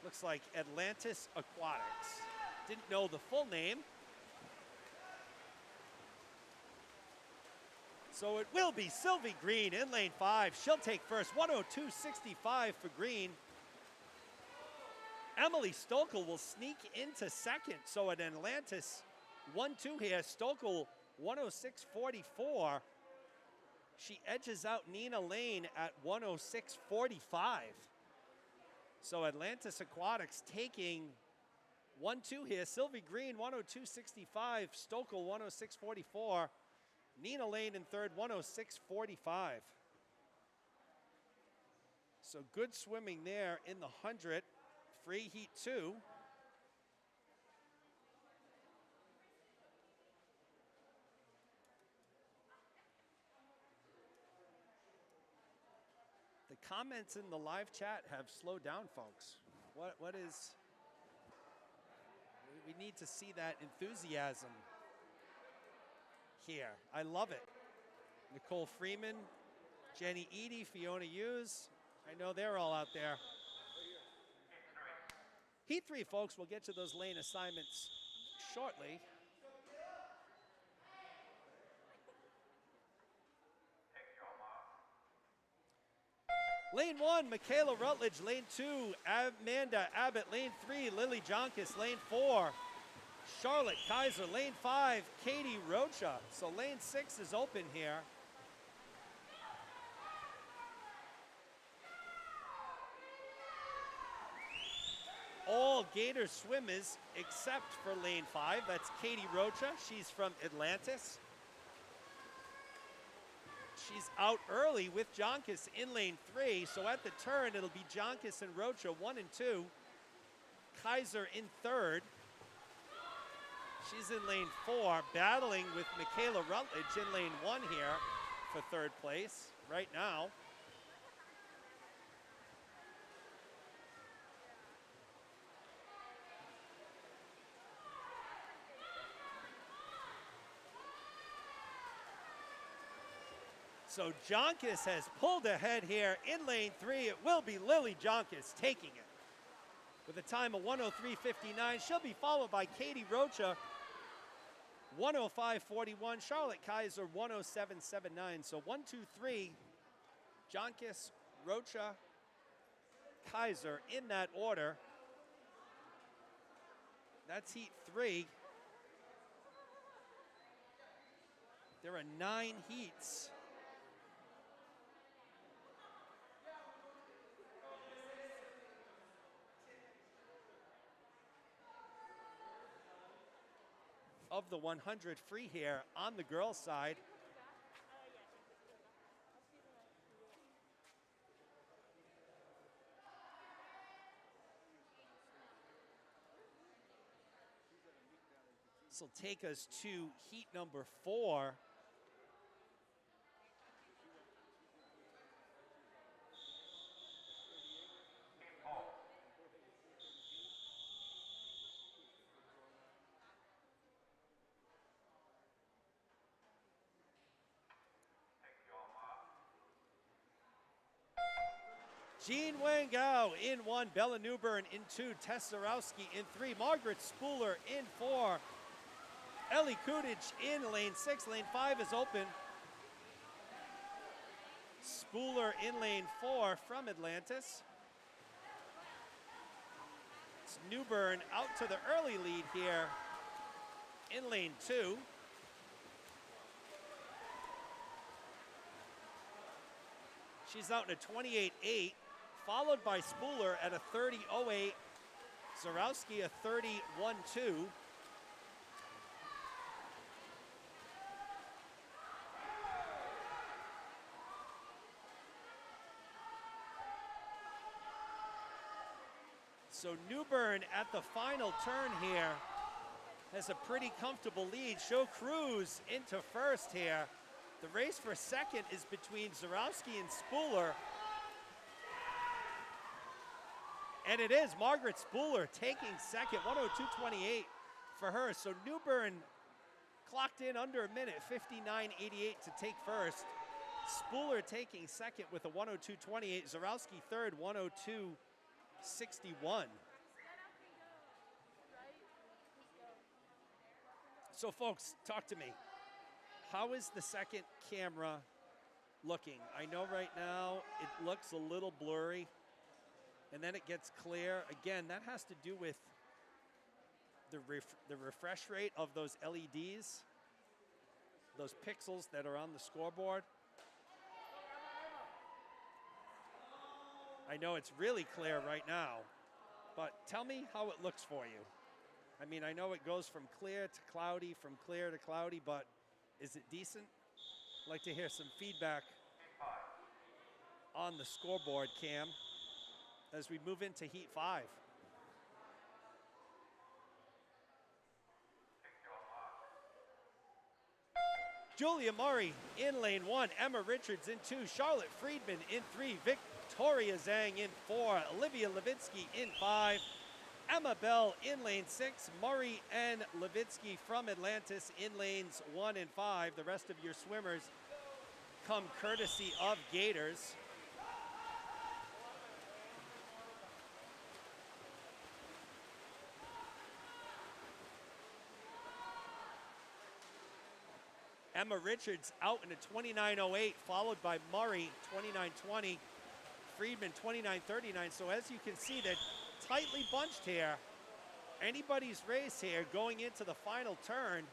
Looks like Atlantis Aquatics. Didn't know the full name. So it will be Sylvie Green in lane 5. She'll take first, 102.65 for Green. Emily Stokel will sneak into second. So at Atlantis, 1-2 here. Stokel, 106.44. She edges out Nina Lane at 106.45. So Atlantis Aquatics taking 1-2 here. Sylvie Green, 102.65. Stokel, 106.44. Nina Lane in third, 106.45. So good swimming there in the 100. Free Heat 2. The comments in the live chat have slowed down, folks. What is... We need to see that enthusiasm here. I love it. Nicole Freeman, Jenny Eady, Fiona Hughes. I know they're all out there. Heat 3, folks. We'll get to those lane assignments shortly. Lane 1, Michaela Rutledge. Lane 2, Amanda Abbott. Lane 3, Lily Jonkis. Lane 4, Charlotte Kaiser. Lane 5, Katie Rocha. So lane 6 is open here. All Gator swimmers except for lane 5. That's Katie Rocha. She's from Atlantis. She's out early with Jonkis in lane 3. So at the turn, it'll be Jonkis and Rocha, 1 and 2. Kaiser in third. She's in lane 4, battling with Michaela Rutledge in lane 1 here for third place right now. So Jonkis has pulled ahead here in lane 3. It will be Lily Jonkis taking it with a time of 103.59. She'll be followed by Katie Rocha, 105.41. Charlotte Kaiser, 107.79. So 1, 2, 3, Jonkis, Rocha, Kaiser in that order. That's Heat 3. There are 9 heats. of the 100 free here on the girls' side. This will take us to heat number 4. Jean Wangao in 1, Bella Newbern in 2, Tess Zarowski in 3, Margaret Spooler in 4, Ellie Kudich in lane 6. Lane 5 is open. Spooler in lane 4 from Atlantis. It's Newbern out to the early lead here in lane 2. She's out in a 28.8, followed by Spooler at a 30.08. Zarowski a 30.12. So Newbern at the final turn here has a pretty comfortable lead. Show Cruz into first here. The race for second is between Zarowski and Spooler. And it is Margaret Spooler taking second, 102.28 for her. So Newbern clocked in under a minute, 59.88 to take first. Spooler taking second with a 102.28. Zarowski third, 102.61. So folks, talk to me. How is the second camera looking? I know right now it looks a little blurry, and then it gets clear. Again, that has to do with the refresh rate of those LEDs, those pixels that are on the scoreboard. I know it's really clear right now, but tell me how it looks for you. I mean, I know it goes from clear to cloudy, from clear to cloudy, but is it decent? I'd like to hear some feedback on the scoreboard cam as we move into Heat 5. Julia Murray in lane 1, Emma Richards in 2, Charlotte Friedman in 3, Victoria Zhang in 4, Olivia Levitsky in 5, Emma Bell in lane 6, Murray and Levitsky from Atlantis in lanes 1 and 5. The rest of your swimmers come courtesy of Gators. Emma Richards out in a 29.08, followed by Murray, 29.20, Friedman, 29.39. So as you can see, they're tightly bunched here. Anybody's race here going into the final turn.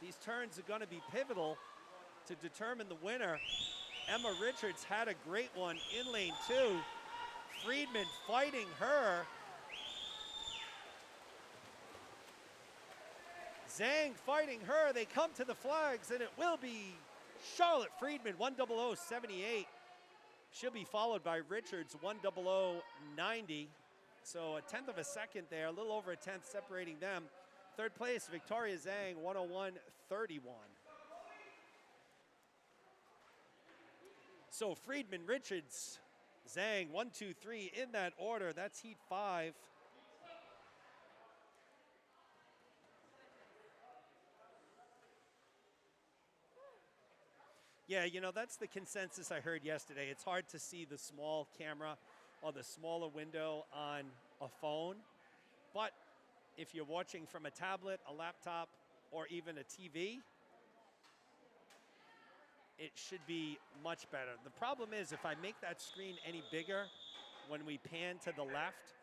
These turns are going to be pivotal to determine the winner. Emma Richards had a great one in lane 2. Friedman fighting her. Zhang fighting her. They come to the flags, and it will be Charlotte Friedman, 100.78. She'll be followed by Richards, 100.90. So a tenth of a second there, a little over a tenth separating them. Third place, Victoria Zhang, 101.31. So Friedman, Richards, Zhang, 1, 2, 3 in that order. That's Heat 5. Yeah, you know, that's the consensus I heard yesterday. It's hard to see the small camera or the smaller window on a phone. But if you're watching from a tablet, a laptop, or even a TV, it should be much better. The problem is if I make that screen any bigger, when we pan to the left,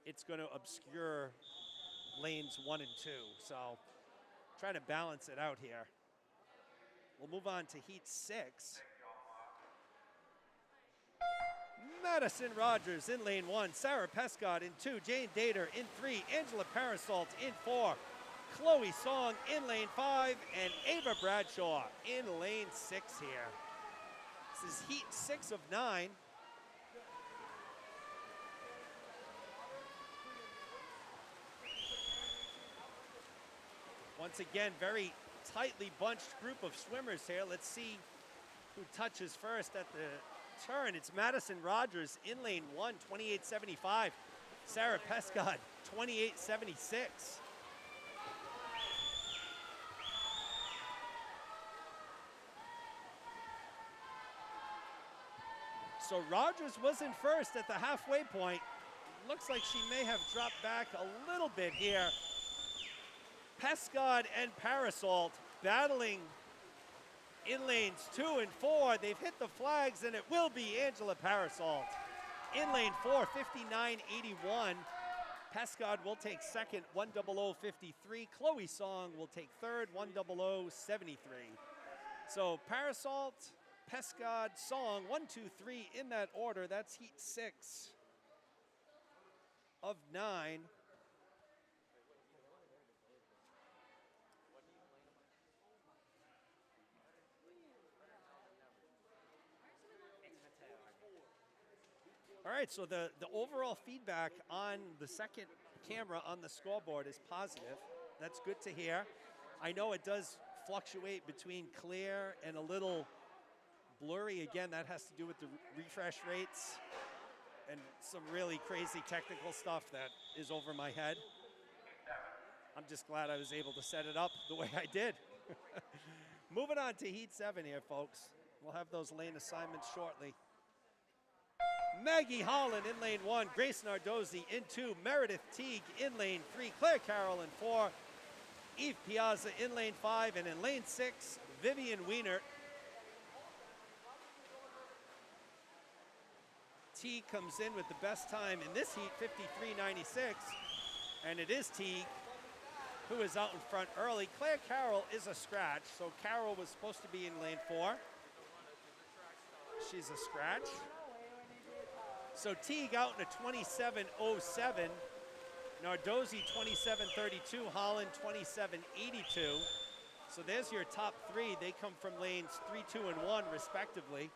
it's going to obscure lanes 1 and 2. So try to balance it out here. We'll move on to Heat 6. Madison Rogers in lane 1, Sarah Pescott in 2, Jane Dater in 3, Angela Parasault in 4, Chloe Song in lane 5, and Ava Bradshaw in lane 6 here. This is heat 6 of 9. Once again, very tightly bunched group of swimmers here. Let's see who touches first at the turn. It's Madison Rogers in lane 1, 28.75. Sarah Pescott, 28.76. So Rogers was in first at the halfway point. Looks like she may have dropped back a little bit here. Pescott and Parasol battling in lanes 2 and 4. They've hit the flags, and it will be Angela Parasol in lane 4, 59.81. Pescott will take second, 100.53. Chloe Song will take third, 100.73. So Parasol, Pescott, Song, 1, 2, 3 in that order. That's heat 6 of 9. All right, so the overall feedback on the second camera on the scoreboard is positive. That's good to hear. I know it does fluctuate between clear and a little blurry. Again, that has to do with the refresh rates and some really crazy technical stuff that is over my head. I'm just glad I was able to set it up the way I did. Moving on to heat 7 here, folks. We'll have those lane assignments shortly. Maggie Holland in lane 1, Grace Nardozzi in 2, Meredith Teague in lane 3, Claire Carroll in 4, Eve Piazza in lane 5, and in lane 6, Vivian Wienert. Teague comes in with the best time in this heat, 53.96, and it is Teague who is out in front early. Claire Carroll is a scratch, so Carroll was supposed to be in lane 4. She's a scratch. So Teague out in a 27.07, Nardozzi 27.32, Holland 27.82. So there's your top 3. They come from lanes 3, 2, and 1 respectively.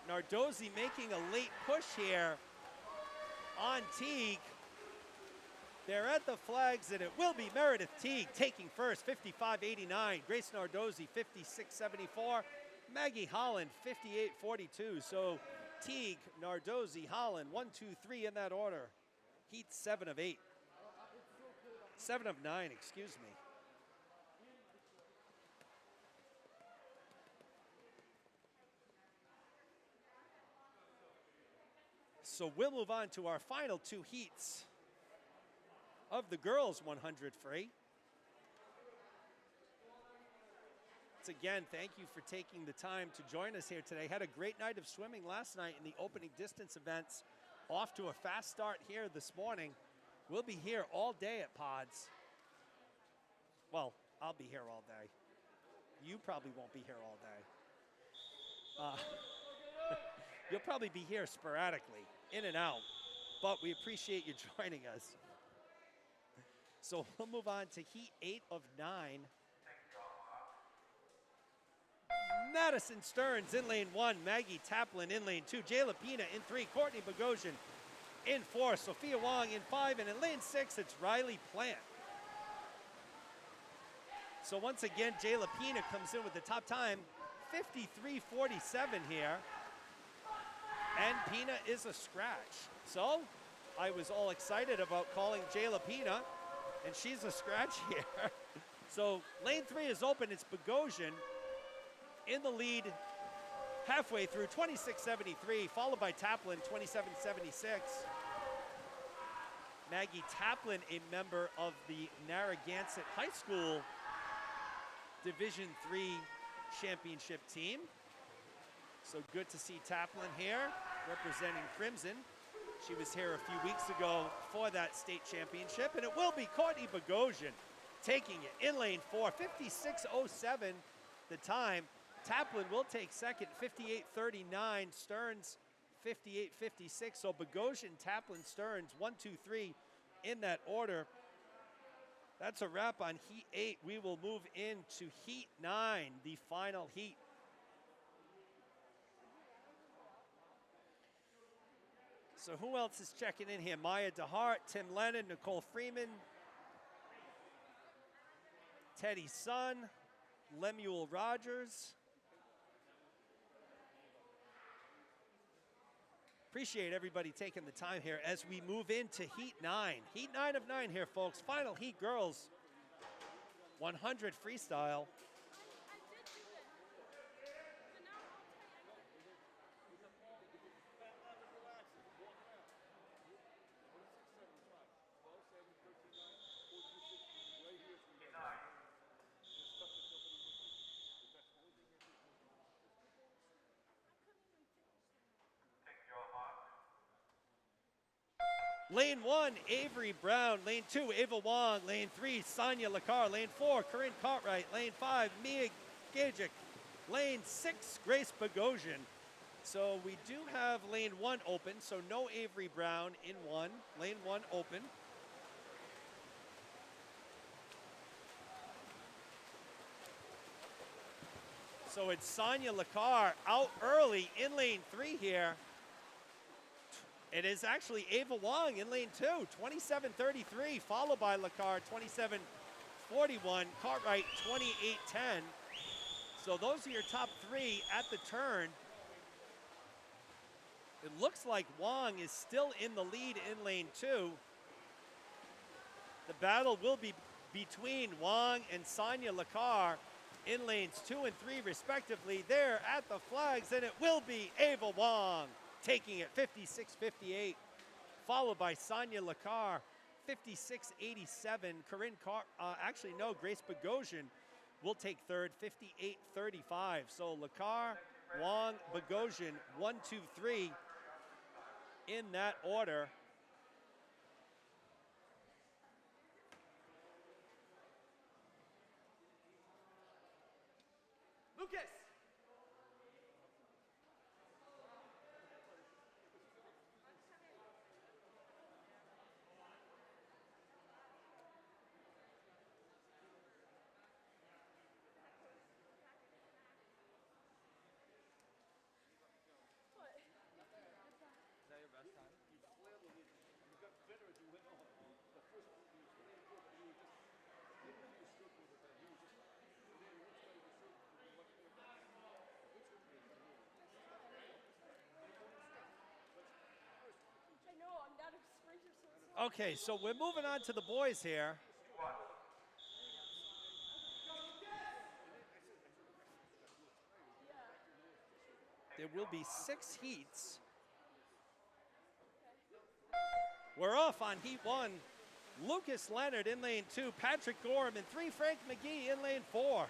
Nardozzi making a late push here on Teague. They're at the flags, and it will be Meredith Teague taking first, 55.89. Grace Nardozzi, 56.74. Maggie Holland, 58.42. So Teague, Nardozzi, Holland, 1, 2, 3 in that order. Heat 7 of 8. 7 of 9, excuse me. So we'll move on to our final 2 heats of the girls 100 free. Again, thank you for taking the time to join us here today. Had a great night of swimming last night in the opening distance events. Off to a fast start here this morning. We'll be here all day at Pods. Well, I'll be here all day. You probably won't be here all day. You'll probably be here sporadically, in and out, but we appreciate you joining us. So we'll move on to heat 8 of 9. Madison Stearns in lane 1, Maggie Taplin in lane 2, Jayla Pina in 3, Courtney Bogosian in 4, Sophia Wong in 5, and in lane 6, it's Riley Plant. So once again, Jayla Pina comes in with the top time, 53.47 here, and Pina is a scratch. So I was all excited about calling Jayla Pina, and she's a scratch here. So lane 3 is open, it's Bogosian in the lead halfway through, 26.73, followed by Taplin, 27.76. Maggie Taplin, a member of the Narragansett High School Division III championship team. So good to see Taplin here, representing Crimson. She was here a few weeks ago for that state championship, and it will be Courtney Bogosian taking it in lane 4, 56.07 the time. Taplin will take second, 58.39. Stearns 58-56. So Bogosian, Taplin, Stearns, 1, 2, 3 in that order. That's a wrap on Heat 8. We will move into Heat 9, the final heat. So who else is checking in here? Maya DeHart, Tim Lennon, Nicole Freeman, Teddy Sun, Lemuel Rogers. Appreciate everybody taking the time here as we move into Heat 9. Heat 9 of 9 here, folks. Final heat, girls. 100 freestyle. Lane 1, Avery Brown. Lane 2, Ava Wong. Lane 3, Sonia Lacar. Lane 4, Corinne Cartwright. Lane 5, Mia Gajic. Lane 6, Grace Bogosian. So we do have lane 1 open, so no Avery Brown in 1. Lane 1 open. So it's Sonia Lacar out early in lane 3 here. It is actually Ava Wong in lane 2, 27:33, followed by Lacar, 27:41, Cartwright, 28:10. So those are your top 3 at the turn. It looks like Wong is still in the lead in lane 2. The battle will be between Wong and Sonia Lacar in lanes 2 and 3 respectively. There at the flags, and it will be Ava Wong taking it 56-58, followed by Sonia Lacar, 56-87. Grace Bogosian will take third, 58-35. So Lacar, Wong, Bogosian, 1, 2, 3 in that order. Lucas! Okay, so we're moving on to the boys here. There will be 6 heats. We're off on heat 1. Lucas Leonard in lane 2, Patrick Gorham, and 3, Frank McGee in lane 4.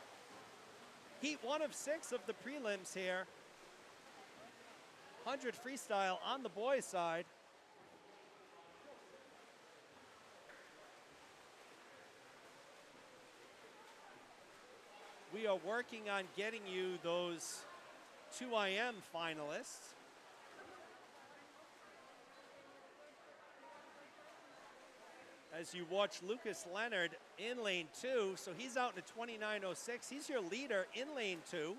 Heat 1 of 6 of the prelims here. 100 freestyle on the boys' side. We are working on getting you those 2IM finalists. As you watch Lucas Leonard in lane 2, so he's out in a 29.06. He's your leader in lane 2.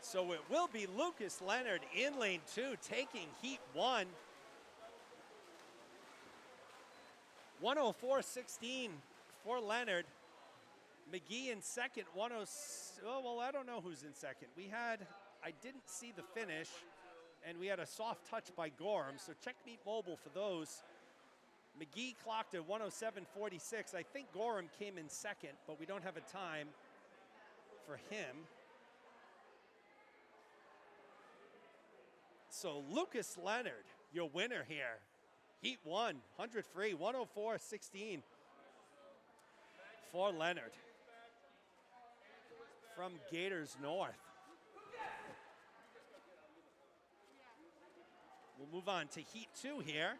So it will be Lucas Leonard in lane 2 taking heat 1. 104.16 for Leonard. McGee in second, 10. Oh, well, I don't know who's in second. I didn't see the finish, and we had a soft touch by Gorham, so check Meet Mobile for those. McGee clocked at 107.46. I think Gorham came in second, but we don't have a time for him. So Lucas Leonard, your winner here. Heat 1, 100 free, 104.16 for Leonard from Gators North. We'll move on to Heat 2 here.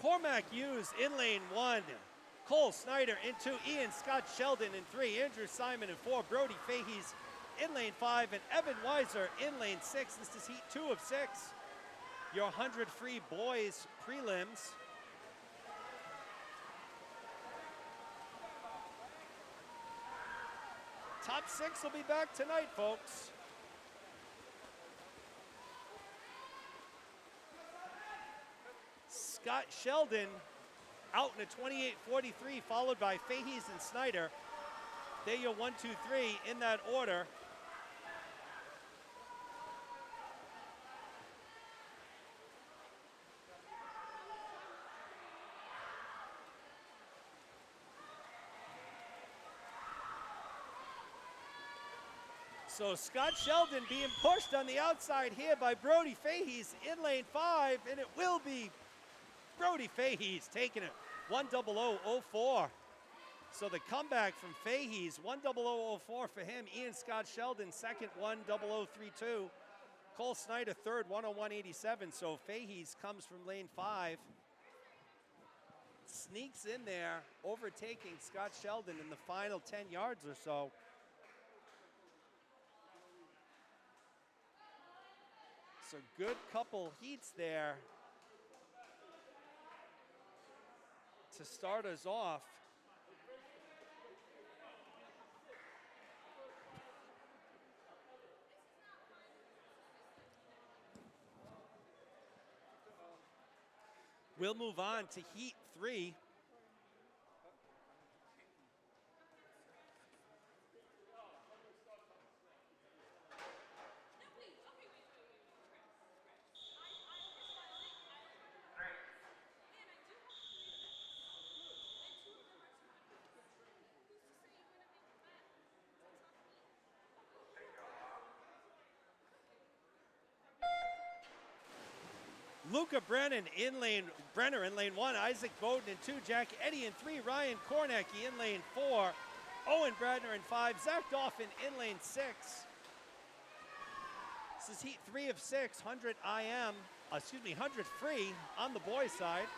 Cormac Hughes in lane 1. Cole Snyder in 2. Ian Scott Sheldon in 3. Andrew Simon in 4. Brody Fahey's in lane 5. And Evan Weiser in lane 6. This is Heat 2 of 6. Your 100 free boys prelims. Top 6 will be back tonight, folks. Scott Sheldon out in a 28-43, followed by Fahey's and Snyder. There you 1, 2, 3 in that order. So Scott Sheldon being pushed on the outside here by Brody Fahey's in lane 5, and it will be Brody Fahey's taking it 1:00:04. So the comeback from Fahey's 1:00:04 for him. Ian Scott Sheldon second 1:00:32. Cole Snyder third 1:01:87. So Fahey's comes from lane 5. Sneaks in there, overtaking Scott Sheldon in the final 10 yards or so. So good couple heats there to start us off. We'll move on to Heat 3. Luca Brenner in lane 1, Isaac Bowden in 2, Jack Eddy in 3, Ryan Kornacki in lane 4, Owen Bradner in 5, Zach Dauphin in lane 6. This is Heat 3 of 6, 100 100 free on the boys' side.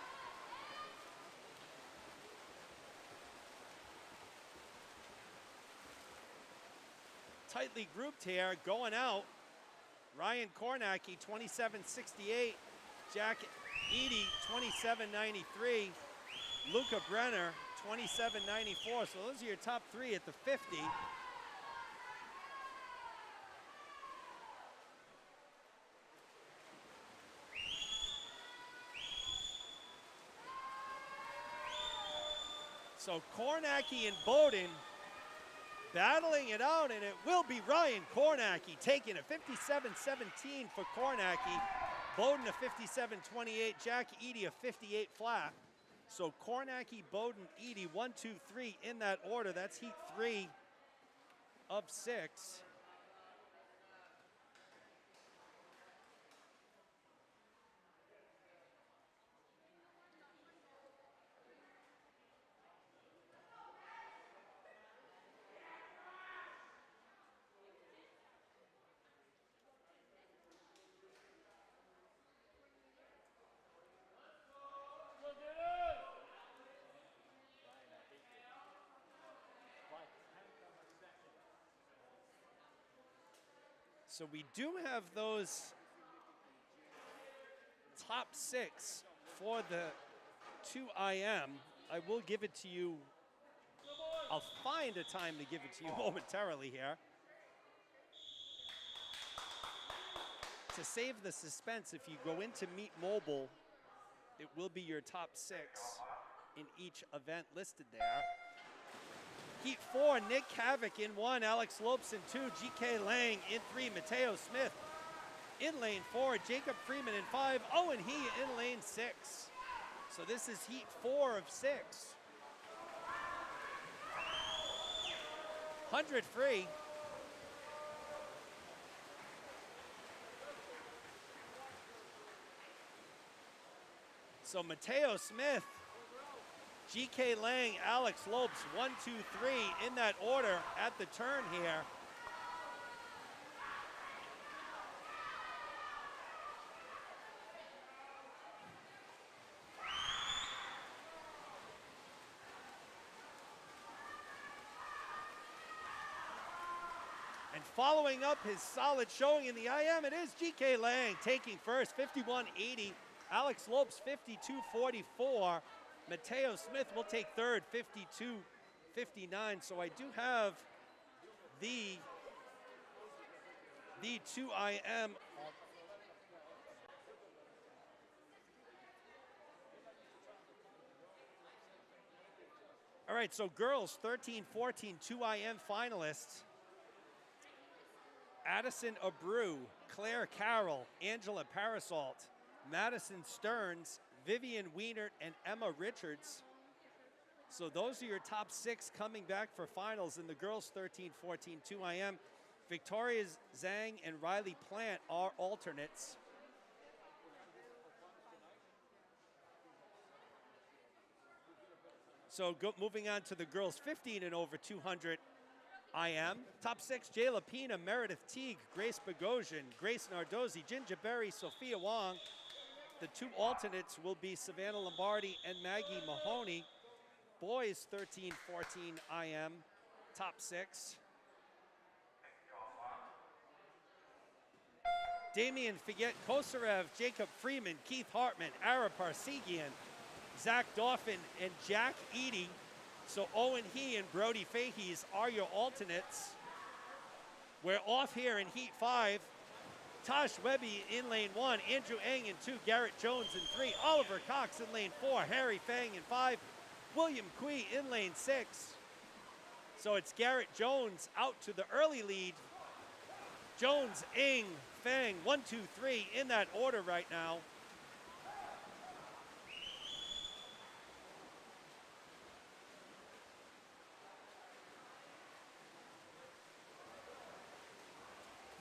Tightly grouped here, going out. Ryan Kornacki, 27.68. Jack Edie, 27.93. Luca Brenner, 27.94. So those are your top 3 at the 50. So Kornacki and Bowden battling it out, and it will be Ryan Kornacki taking it. 57.17 for Kornacki. Bowden a 57.28. Jack Edie a 58 flat. So Kornacki, Bowden, Edie, 1, 2, 3 in that order. That's Heat 3 of 6. So we do have those top 6 for the 2IM. I will give it to you. I'll find a time to give it to you momentarily here. To save the suspense, if you go into Meet Mobile, it will be your top 6 in each event listed there. Heat 4, Nick Havoc in 1, Alex Lopes in 2, GK Lang in 3, Mateo Smith in lane 4, Jacob Freeman in 5, Owen He in lane 6. So this is heat 4 of 6. 100 free. So Mateo Smith, GK Lang, Alex Lopes, 1, 2, 3 in that order at the turn here. And following up his solid showing in the IM, it is GK Lang taking first, 51.80. Alex Lopes, 52.44. Mateo Smith will take third, 52.59. So I do have the 2IM. All right, so girls, 13-14, 2IM finalists. Addison Abreu, Claire Carroll, Angela Parasolt, Madison Stearns, Vivian Wienert, and Emma Richards. So those are your top 6 coming back for finals in the girls 13-14 2IM. Victoria Zhang and Riley Plant are alternates. So moving on to the girls 15 and over 200 IM. Top 6, Jayla Pina, Meredith Teague, Grace Bogosian, Grace Nardozzi, Ginger Berry, Sophia Wong. The 2 alternates will be Savannah Lombardi and Maggie Mahoney. Boys 13-14 IM, top 6. Damian Figuet Kosarev, Jacob Freeman, Keith Hartman, Ara Parsegian, Zach Dauphin, and Jack Eady. So Owen He and Brody Fahey's are your alternates. We're off here in heat 5. Tosh Webby in lane 1, Andrew Eng in 2, Garrett Jones in 3, Oliver Cox in lane 4, Harry Fang in 5, William Quee in lane 6. So it's Garrett Jones out to the early lead. Jones, Eng, Fang, 1, 2, 3 in that order right now.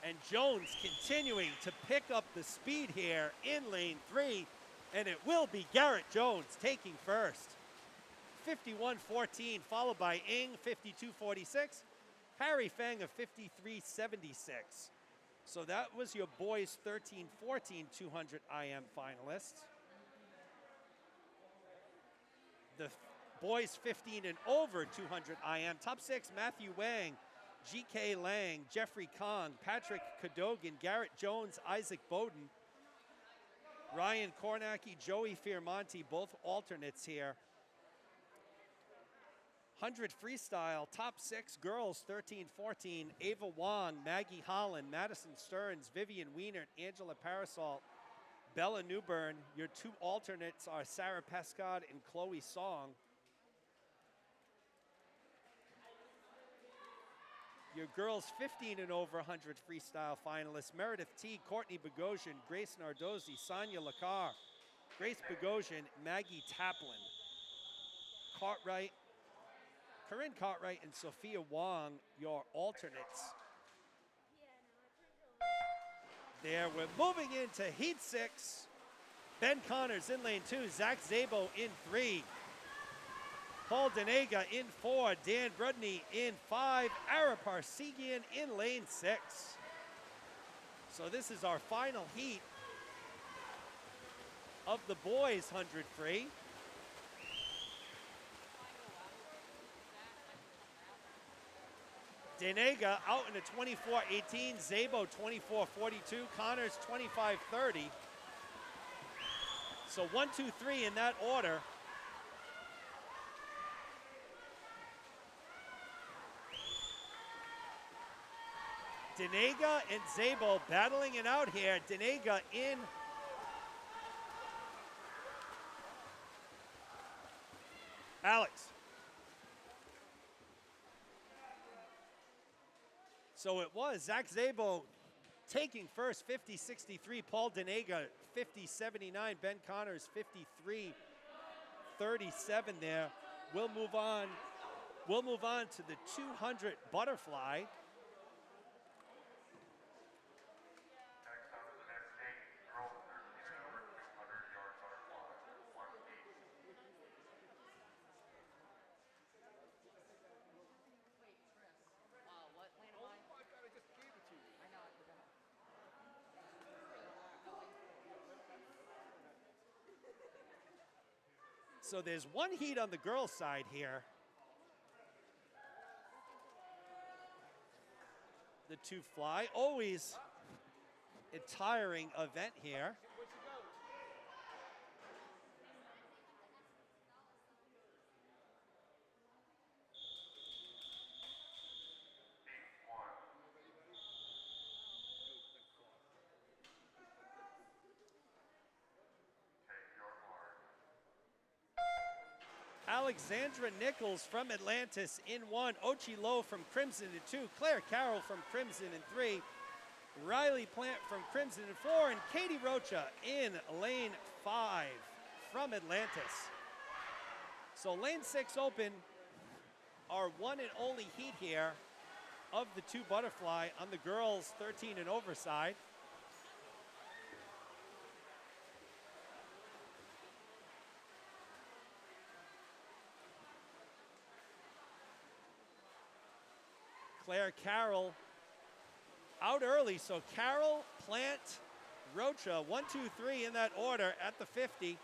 And Jones continuing to pick up the speed here in lane 3, and it will be Garrett Jones taking first. 51.14, followed by Ing, 52.46. Harry Fang of 53.76. So that was your boys 13-14 200 IM finalists. The boys 15 and over 200 IM. Top 6, Matthew Wang, GK Lang, Jeffrey Kong, Patrick Cadogan, Garrett Jones, Isaac Bowden, Ryan Kornacki, Joey Fiermonti, both alternates here. 100 freestyle, top 6 girls, 13-14, Ava Wong, Maggie Holland, Madison Stearns, Vivian Wienert, Angela Parasol, Bella Newburn. Your 2 alternates are Sarah Pescod and Chloe Song. Your girls 15 and over 100 freestyle finalists, Meredith T, Courtney Bogosian, Grace Nardozzi, Sonia Lacar, Grace Bogosian, Maggie Taplin. Cartwright, Corinne Cartwright and Sophia Wong, your alternates. There, we're moving into heat 6. Ben Connors in lane 2, Zach Zabo in 3. Paul Denega in 4, Dan Brudney in 5, Ara Parsegian in lane 6. So this is our final heat of the boys 100 free. Denega out in a 24.18, Zabo 24.42, Connors 25.30. So 1, 2, 3 in that order. Denega and Zabo battling it out here. Denega in. Alex. So it was Zach Zabo Taking first, 50-63, Paul Denega, 50-79, Ben Connors, 53-37 there. We'll move on to the 200 butterfly. Next up is event 8, girls 13 and over 200 yard butterfly, 1 heat. What lane am I? Oh my God, I just gave it to you. I know, I forgot. So there's one heat on the girls' side here. The two fly, always a tiring event here. Heat 1. Take your mark. Alexandra Nichols from Atlantis in 1. Ochi Lowe from Crimson in 2. Claire Carroll from Crimson in 3. Riley Plant from Crimson in 4. And Katie Rocha in lane 5 from Atlantis. So lane 6 open, our one and only heat here of the two butterfly on the girls 13 and over side. Claire Carroll out early, so Carroll, Plant, Rocha, 1, 2, 3 in that order at the 50.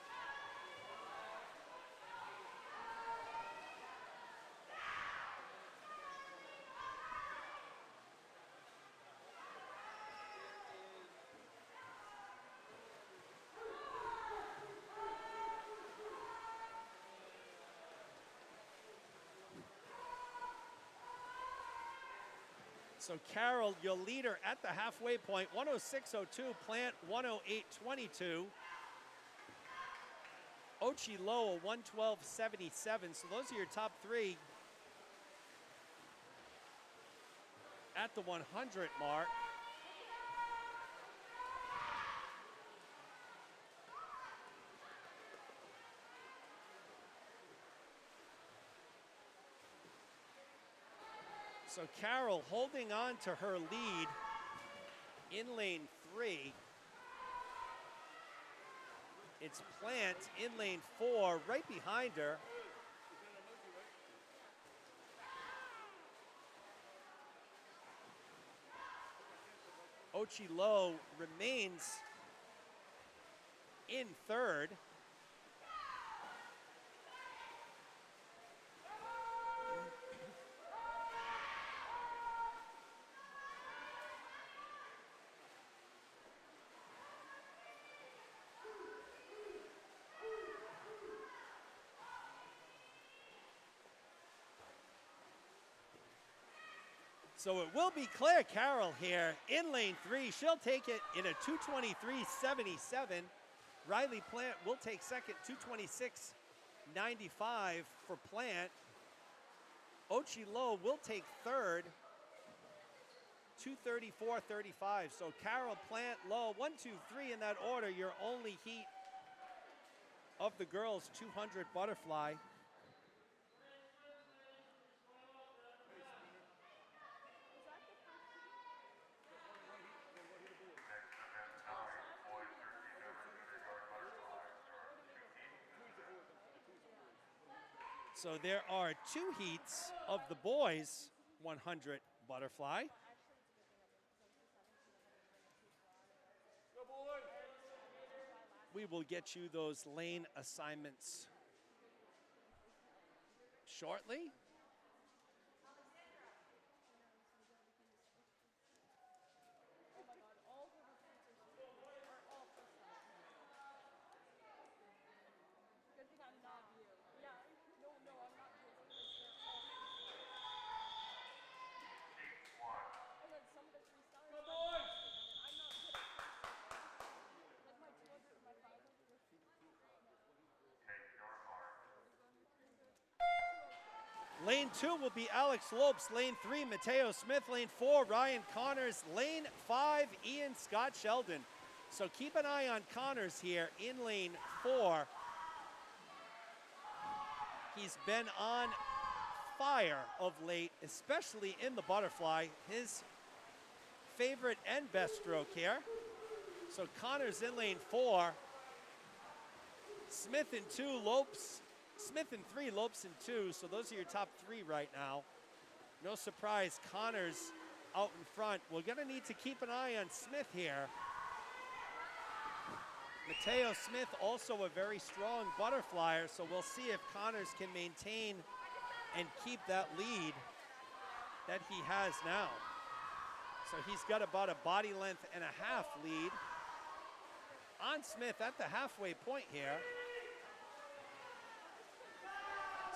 So Carroll, your leader at the halfway point, 106.02, Plant 108.22. Ochi Lowe, 112.77. So those are your top three at the 100 mark. So Carroll holding on to her lead in lane 3. It's Plant in lane 4, right behind her. Ochi Lowe remains in 3rd. So it will be Claire Carroll here in lane 3. She'll take it in a 2:23.77. Riley Plant will take second, 2:26.95 for Plant. Ochi Lowe will take third, 2:34.35. So Carroll, Plant, Lowe, 1, 2, 3 in that order. Your only heat of the girls 200 butterfly. So there are 2 heats of the boys 100 butterfly. We will get you those lane assignments shortly. Lane 2 will be Alex Lopes. Lane 3, Mateo Smith. Lane 4, Ryan Connors. Lane 5, Ian Scott Sheldon. So keep an eye on Connors here in lane 4. He's been on fire of late, especially in the butterfly. His favorite and best stroke here. So Connors in lane 4. Smith in 2, Lopes. Smith in 3, Lopes in 2. So those are your top 3 right now. No surprise, Connors out in front. We're going to need to keep an eye on Smith here. Mateo Smith also a very strong butterflyer, so we'll see if Connors can maintain and keep that lead that he has now. So he's got about a body length and a half lead on Smith at the halfway point here.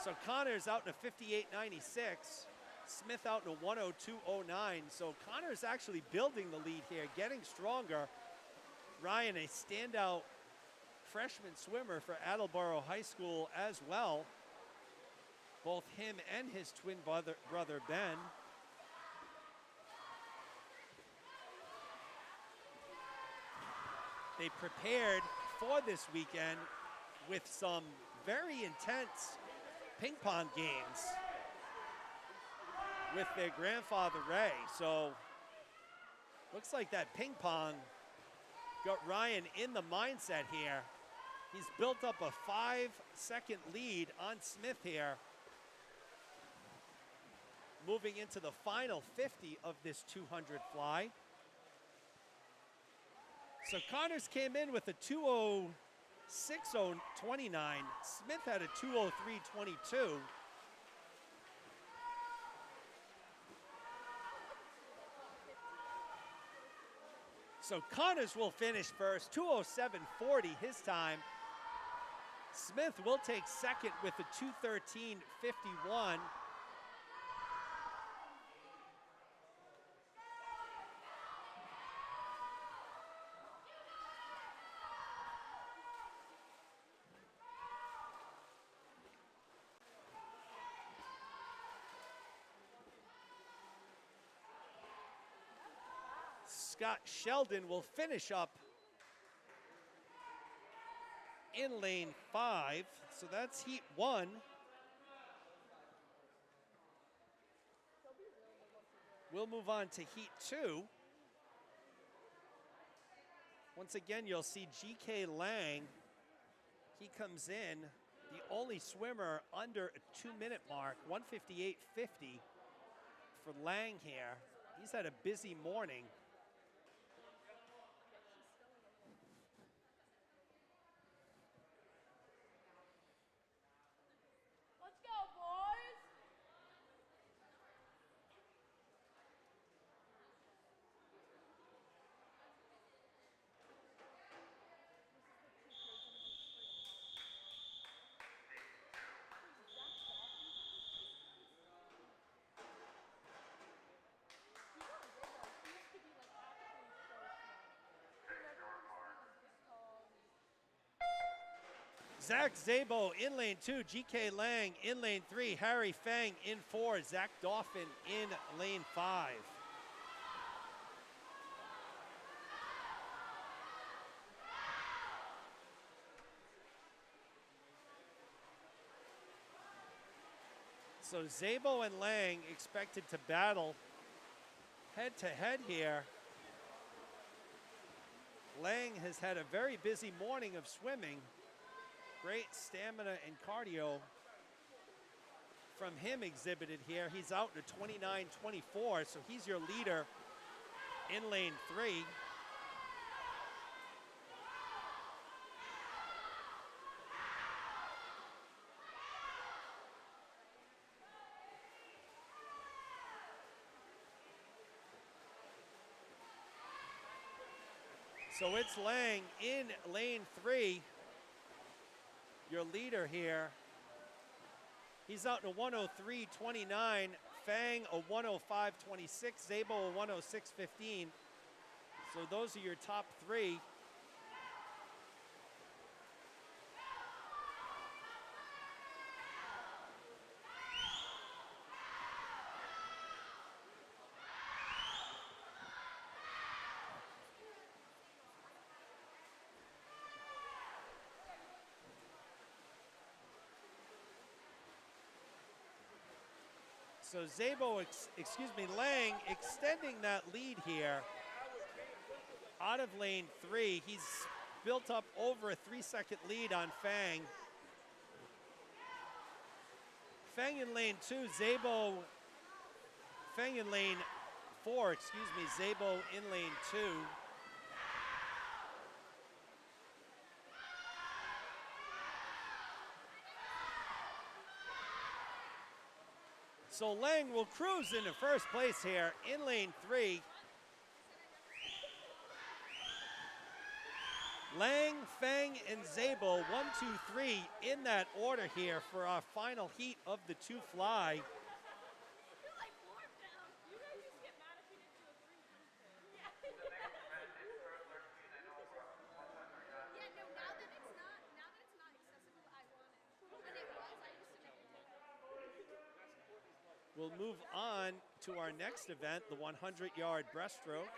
So Connors out in a 58.96, Smith out in a 102.09. So Connors actually building the lead here, getting stronger. Ryan, a standout freshman swimmer for Attleboro High School as well. Both him and his twin brother Ben. They prepared for this weekend with some very intense ping pong games with their grandfather Ray. So looks like that ping pong got Ryan in the mindset here. He's built up a 5-second lead on Smith here, moving into the final 50 of this 200 fly. So Connors came in with a 2:06.29. Smith had a 2:03.22. So Connors will finish first, 2:07.40 his time. Smith will take second with a 2:13.51. Scott Sheldon will finish up in lane 5. So that's heat 1. We'll move on to heat 2. Once again, you'll see GK Lang. He comes in, the only swimmer under a 2-minute mark, 1:58.50 for Lang here. He's had a busy morning. Zach Zabo in lane 2, GK Lang in lane 3, Harry Fang in 4, Zach Dauphin in lane 5. So Zabo and Lang expected to battle head to head here. Lang has had a very busy morning of swimming. Great stamina and cardio from him exhibited here. He's out to 29.24, so he's your leader in lane 3. So it's Lang in lane 3. Your leader here. He's out in a 1:03.29. Fang a 1:05.26. Zabo a 1:06.15. So those are your top 3. So Zabo, Lang extending that lead here out of lane 3. He's built up over a 3-second lead on Fang. Fang in lane 2, Fang in lane 4, Zabo in lane 2. So Lang will cruise into first place here in lane 3. Lang, Fang, and Zabo, 1, 2, 3 in that order here for our final heat of the 2 fly. We'll move on to our next event, the 100-yard breaststroke.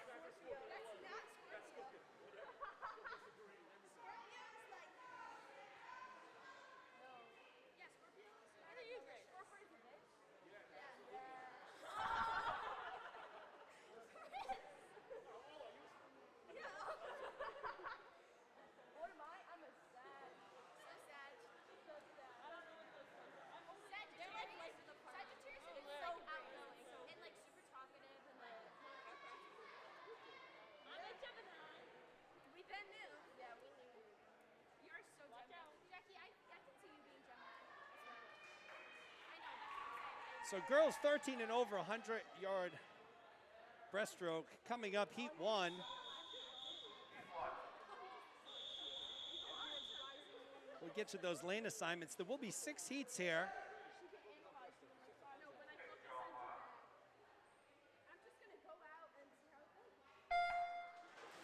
So girls 13 and over, 100-yard breaststroke coming up, heat 1. We'll get to those lane assignments. There will be 6 heats here.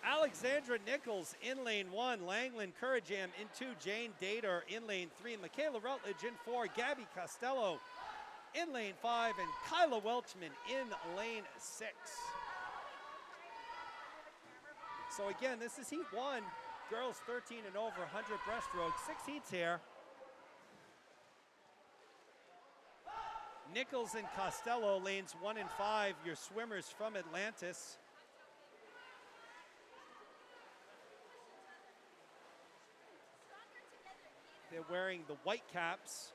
Alexandra Nichols in lane 1, Langland Currajam in 2, Jane Dater in lane 3, Michaela Rutledge in 4, Gabby Costello in lane 5, and Kyla Welchman in lane 6. So again, this is heat 1, girls 13 and over, 100 breaststroke, 6 heats here. Nichols and Costello, lanes 1 and 5, your swimmers from Atlantis. They're wearing the white caps.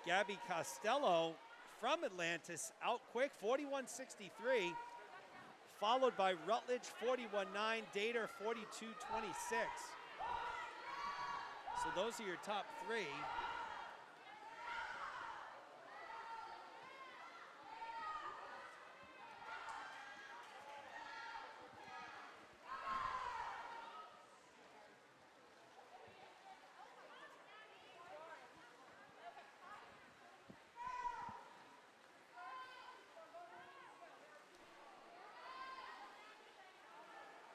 Gabby Costello from Atlantis out quick, 41.63, followed by Rutledge, 41.9, Dater, 42.26. So those are your top 3.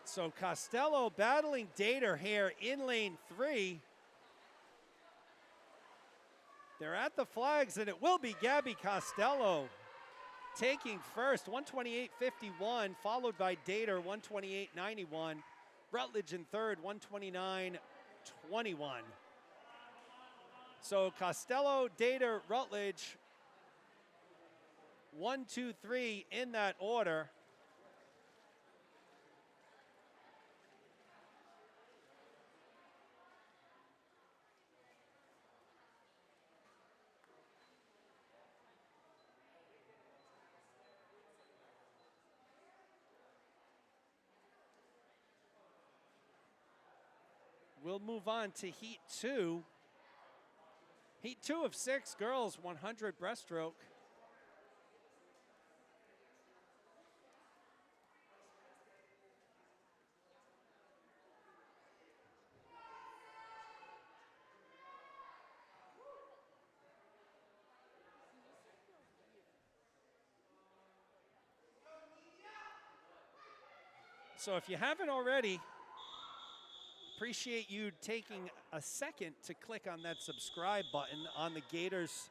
So Costello battling Dater here in lane 3. They're at the flags, and it will be Gabby Costello taking first, 128.51, followed by Dater, 128.91. Rutledge in third, 129.21. So Costello, Dater, Rutledge, 1, 2, 3 in that order. We'll move on to heat 2. Heat 2 of 6, girls 100 breaststroke. So if you haven't already, appreciate you taking a second to click on that subscribe button on the Gators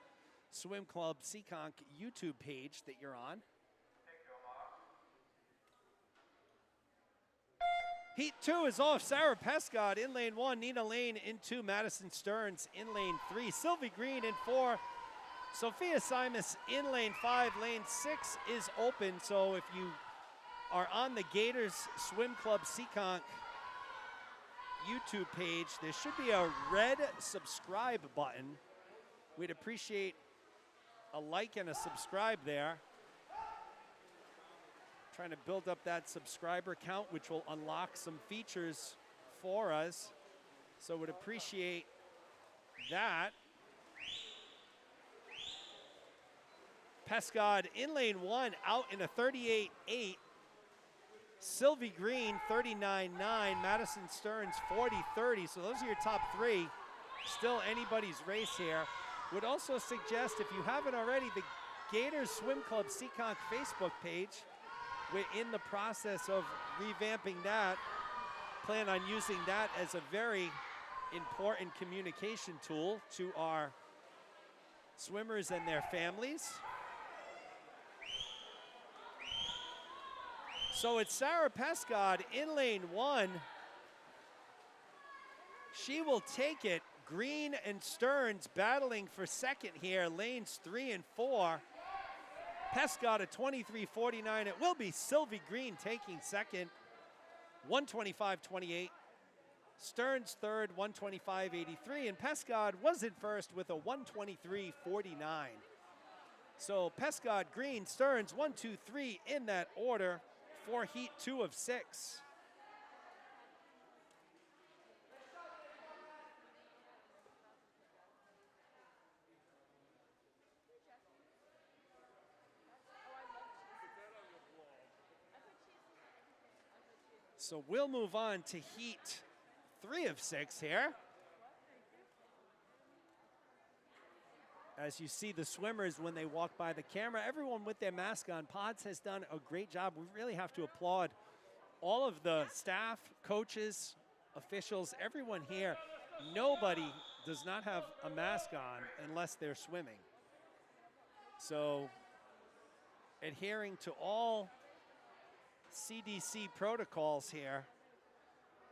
Swim Club Seekonk YouTube page that you're on. Heat 2 is off. Sarah Pescott in lane 1. Nina Lane in 2. Madison Stearns in lane 3. Sylvie Green in 4. Sophia Simus in lane 5. Lane 6 is open. So if you are on the Gators Swim Club Seekonk YouTube page, there should be a red subscribe button. We'd appreciate a like and a subscribe there. Trying to build up that subscriber count, which will unlock some features for us. So would appreciate that. Pescod in lane 1, out in a 38.8. Sylvie Green, 39.9. Madison Stearns, 40.30. So those are your top 3. Still anybody's race here. Would also suggest, if you haven't already, the Gators Swim Club Seekonk Facebook page. We're in the process of revamping that. Plan on using that as a very important communication tool to our swimmers and their families. So it's Sarah Pescod in lane 1. She will take it. Green and Stearns battling for second here, lanes 3 and 4. Pescod at 23.49. It will be Sylvie Green taking second, 125.28. Stearns third, 125.83. And Pescod was in first with a 123.49. So Pescod, Green, Stearns, 1, 2, 3 in that order for Heat 2 of 6. So we'll move on to Heat 3 of 6 here. As you see the swimmers when they walk by the camera, everyone with their mask on. Pods has done a great job. We really have to applaud all of the staff, coaches, officials, everyone here. Nobody does not have a mask on unless they're swimming. So adhering to all CDC protocols here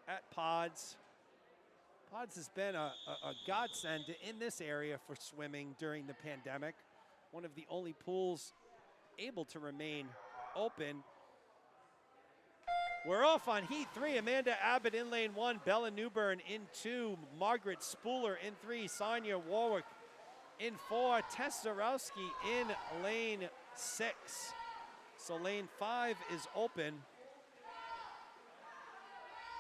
at Pods. Pods has been a godsend in this area for swimming during the pandemic. One of the only pools able to remain open. We're off on Heat 3. Amanda Abbott in lane 1. Bella Newbern in 2. Margaret Spooler in 3. Sonia Warwick in 4. Tess Zarowski in lane 6. So lane 5 is open.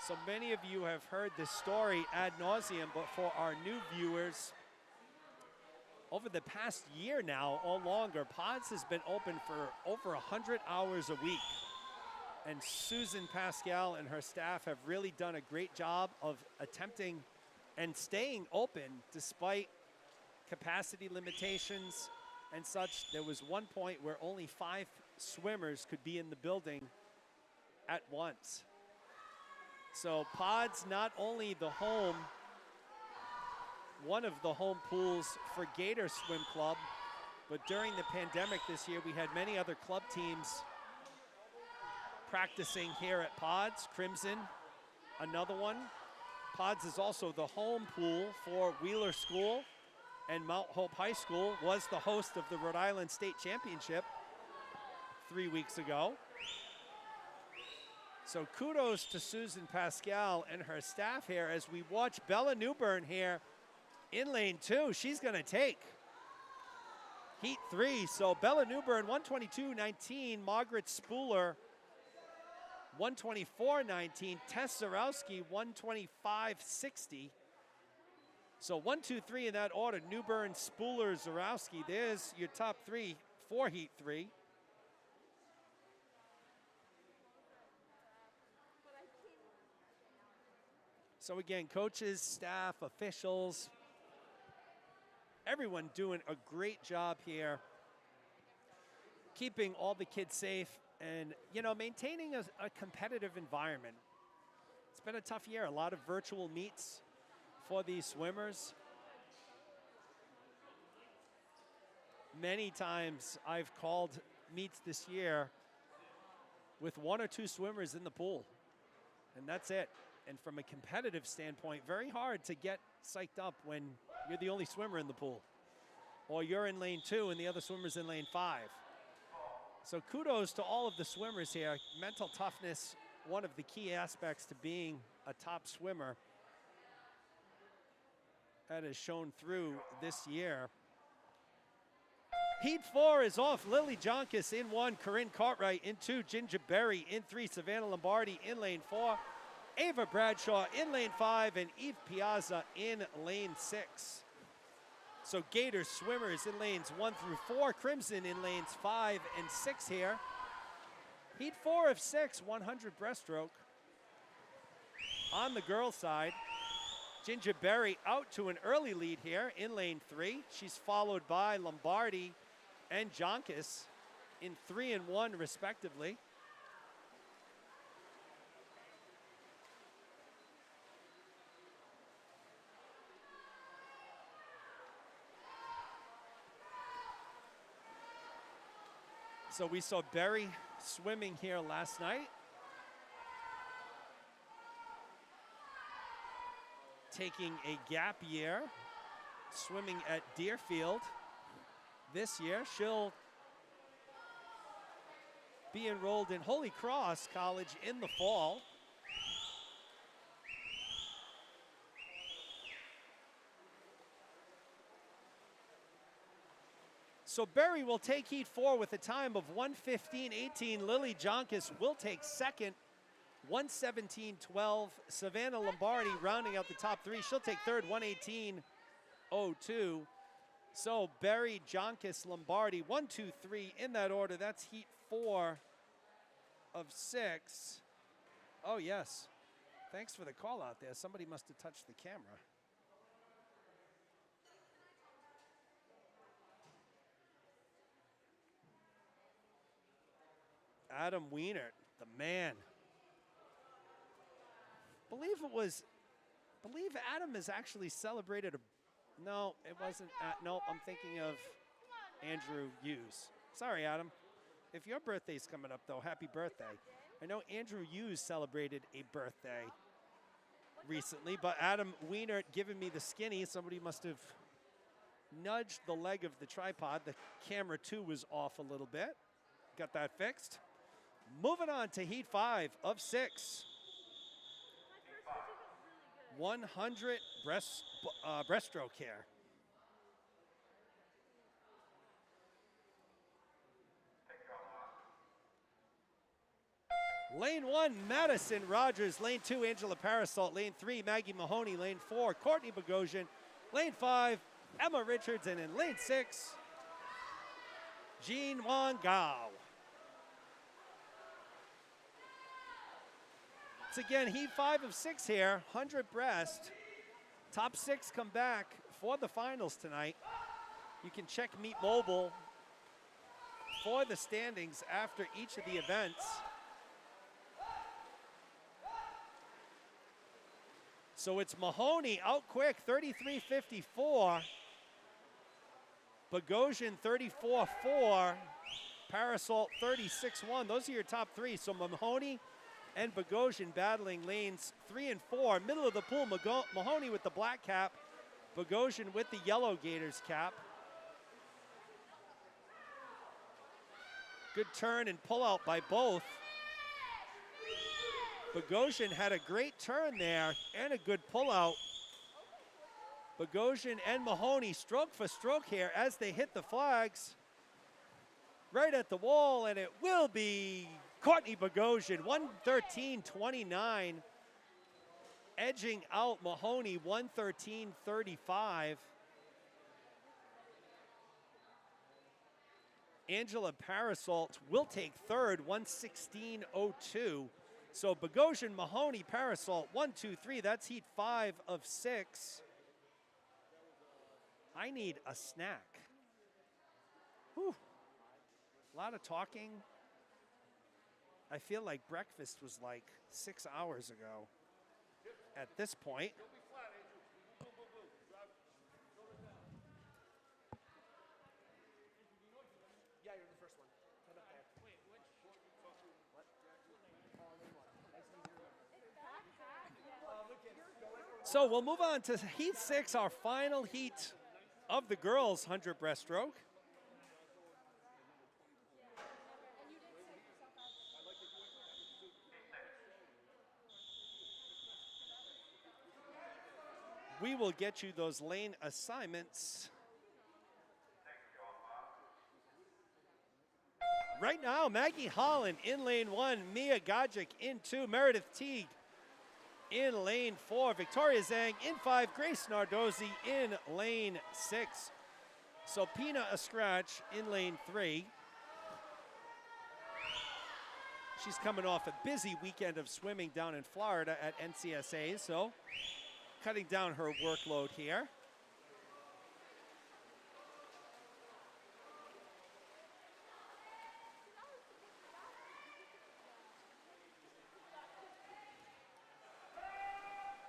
So many of you have heard this story ad nauseum, but for our new viewers, over the past year now or longer, Pods has been open for over 100 hours a week. And Susan Pascal and her staff have really done a great job of attempting and staying open despite capacity limitations and such. There was one point where only 5 swimmers could be in the building at once. So Pods not only the home, one of the home pools for Gator Swim Club, but during the pandemic this year, we had many other club teams practicing here at Pods. Crimson, another one. Pods is also the home pool for Wheeler School, and Mount Hope High School was the host of the Rhode Island State Championship 3 weeks ago. So kudos to Susan Pascal and her staff here as we watch Bella Newbern here in lane 2. She's gonna take Heat 3. So Bella Newbern, 122.19. Margaret Spooler, 124.19. Tess Zarowski, 125.60. So 1, 2, 3 in that order. Newbern, Spooler, Zarowski. There's your top 3 for Heat 3. So again, coaches, staff, officials, everyone doing a great job here, keeping all the kids safe and, you know, maintaining a competitive environment. It's been a tough year, a lot of virtual meets for these swimmers. Many times I've called meets this year with 1 or 2 swimmers in the pool. And that's it. And from a competitive standpoint, very hard to get psyched up when you're the only swimmer in the pool. Or you're in lane 2 and the other swimmer's in lane 5. So kudos to all of the swimmers here. Mental toughness, one of the key aspects to being a top swimmer. That has shown through this year. Heat 4 is off. Lily Jonkis in 1, Corinne Cartwright in 2, Ginger Berry in 3, Savannah Lombardi in lane 4, Ava Bradshaw in lane 5, and Eve Piazza in lane 6. So Gators swimmers in lanes 1 through 4, Crimson in lanes 5 and 6 here. Heat 4 of 6, 100 breaststroke. On the girls' side, Ginger Berry out to an early lead here in lane 3. She's followed by Lombardi and Jonkis in 3 and 1 respectively. So we saw Berry swimming here last night. Taking a gap year, swimming at Deerfield this year. She'll be enrolled in Holy Cross College in the fall. So Berry will take Heat 4 with a time of 1:15.18. Lily Jonkis will take second, 1:17.12. Savannah Lombardi rounding out the top 3. She'll take third, 1:18.02. So Berry, Jonkis, Lombardi, 1, 2, 3 in that order. That's Heat 4 of 6. Oh, yes. Thanks for the call out there. Somebody must have touched the camera. Adam Wienert, the man. Believe Adam has actually celebrated no, it wasn't, no, I'm thinking of Andrew Hughes. Sorry, Adam. If your birthday's coming up, though, happy birthday. I know Andrew Hughes celebrated a birthday recently, but Adam Wienert giving me the skinny. Somebody must have nudged the leg of the tripod. The camera, too, was off a little bit. Got that fixed. Moving on to Heat 5 of 6. 100 breaststroke here. Lane 1, Madison Rogers. Lane 2, Angela Parasol. Lane 3, Maggie Mahoney. Lane 4, Courtney Bogosian. Lane 5, Emma Richards. And in lane 6, Jean Wang Gao. It's again Heat 5 of 6 here, 100 breast. Top 6 come back for the finals tonight. You can check Meet Mobile for the standings after each of the events. So it's Mahoney out quick, 33.54. Bogosian 34.4. Parasol 36.1. Those are your top 3. So Mahoney and Bogosian battling lanes 3 and 4. Middle of the pool, Mahoney with the black cap. Bogosian with the yellow Gators cap. Good turn and pull out by both. Bogosian had a great turn there and a good pull out. Bogosian and Mahoney stroke for stroke here as they hit the flags. Right at the wall, and it will be Courtney Bogosian, 1:13.29. Edging out Mahoney, 1:13.35. Angela Parasol will take third, 1:16.02. So Bogosian, Mahoney, Parasol, 1, 2, 3. That's Heat 5 of 6. I need a snack. Whew. A lot of talking. I feel like breakfast was like 6 hours ago at this point. Yeah, you're the first one. Head up there. Wait, which? What? Lane 1. Nice and easy to remember. So we'll move on to heat 6, our final heat of the girls' 100 breaststroke. We will get you those lane assignments right now. Maggie Holland in lane 1, Mia Gajic in 2, Meredith Teague in lane 4, Victoria Zhang in 5, Grace Nardozzi in lane 6. So Pina Escratch in lane 3. She's coming off a busy weekend of swimming down in Florida at NCSA, so cutting down her workload here.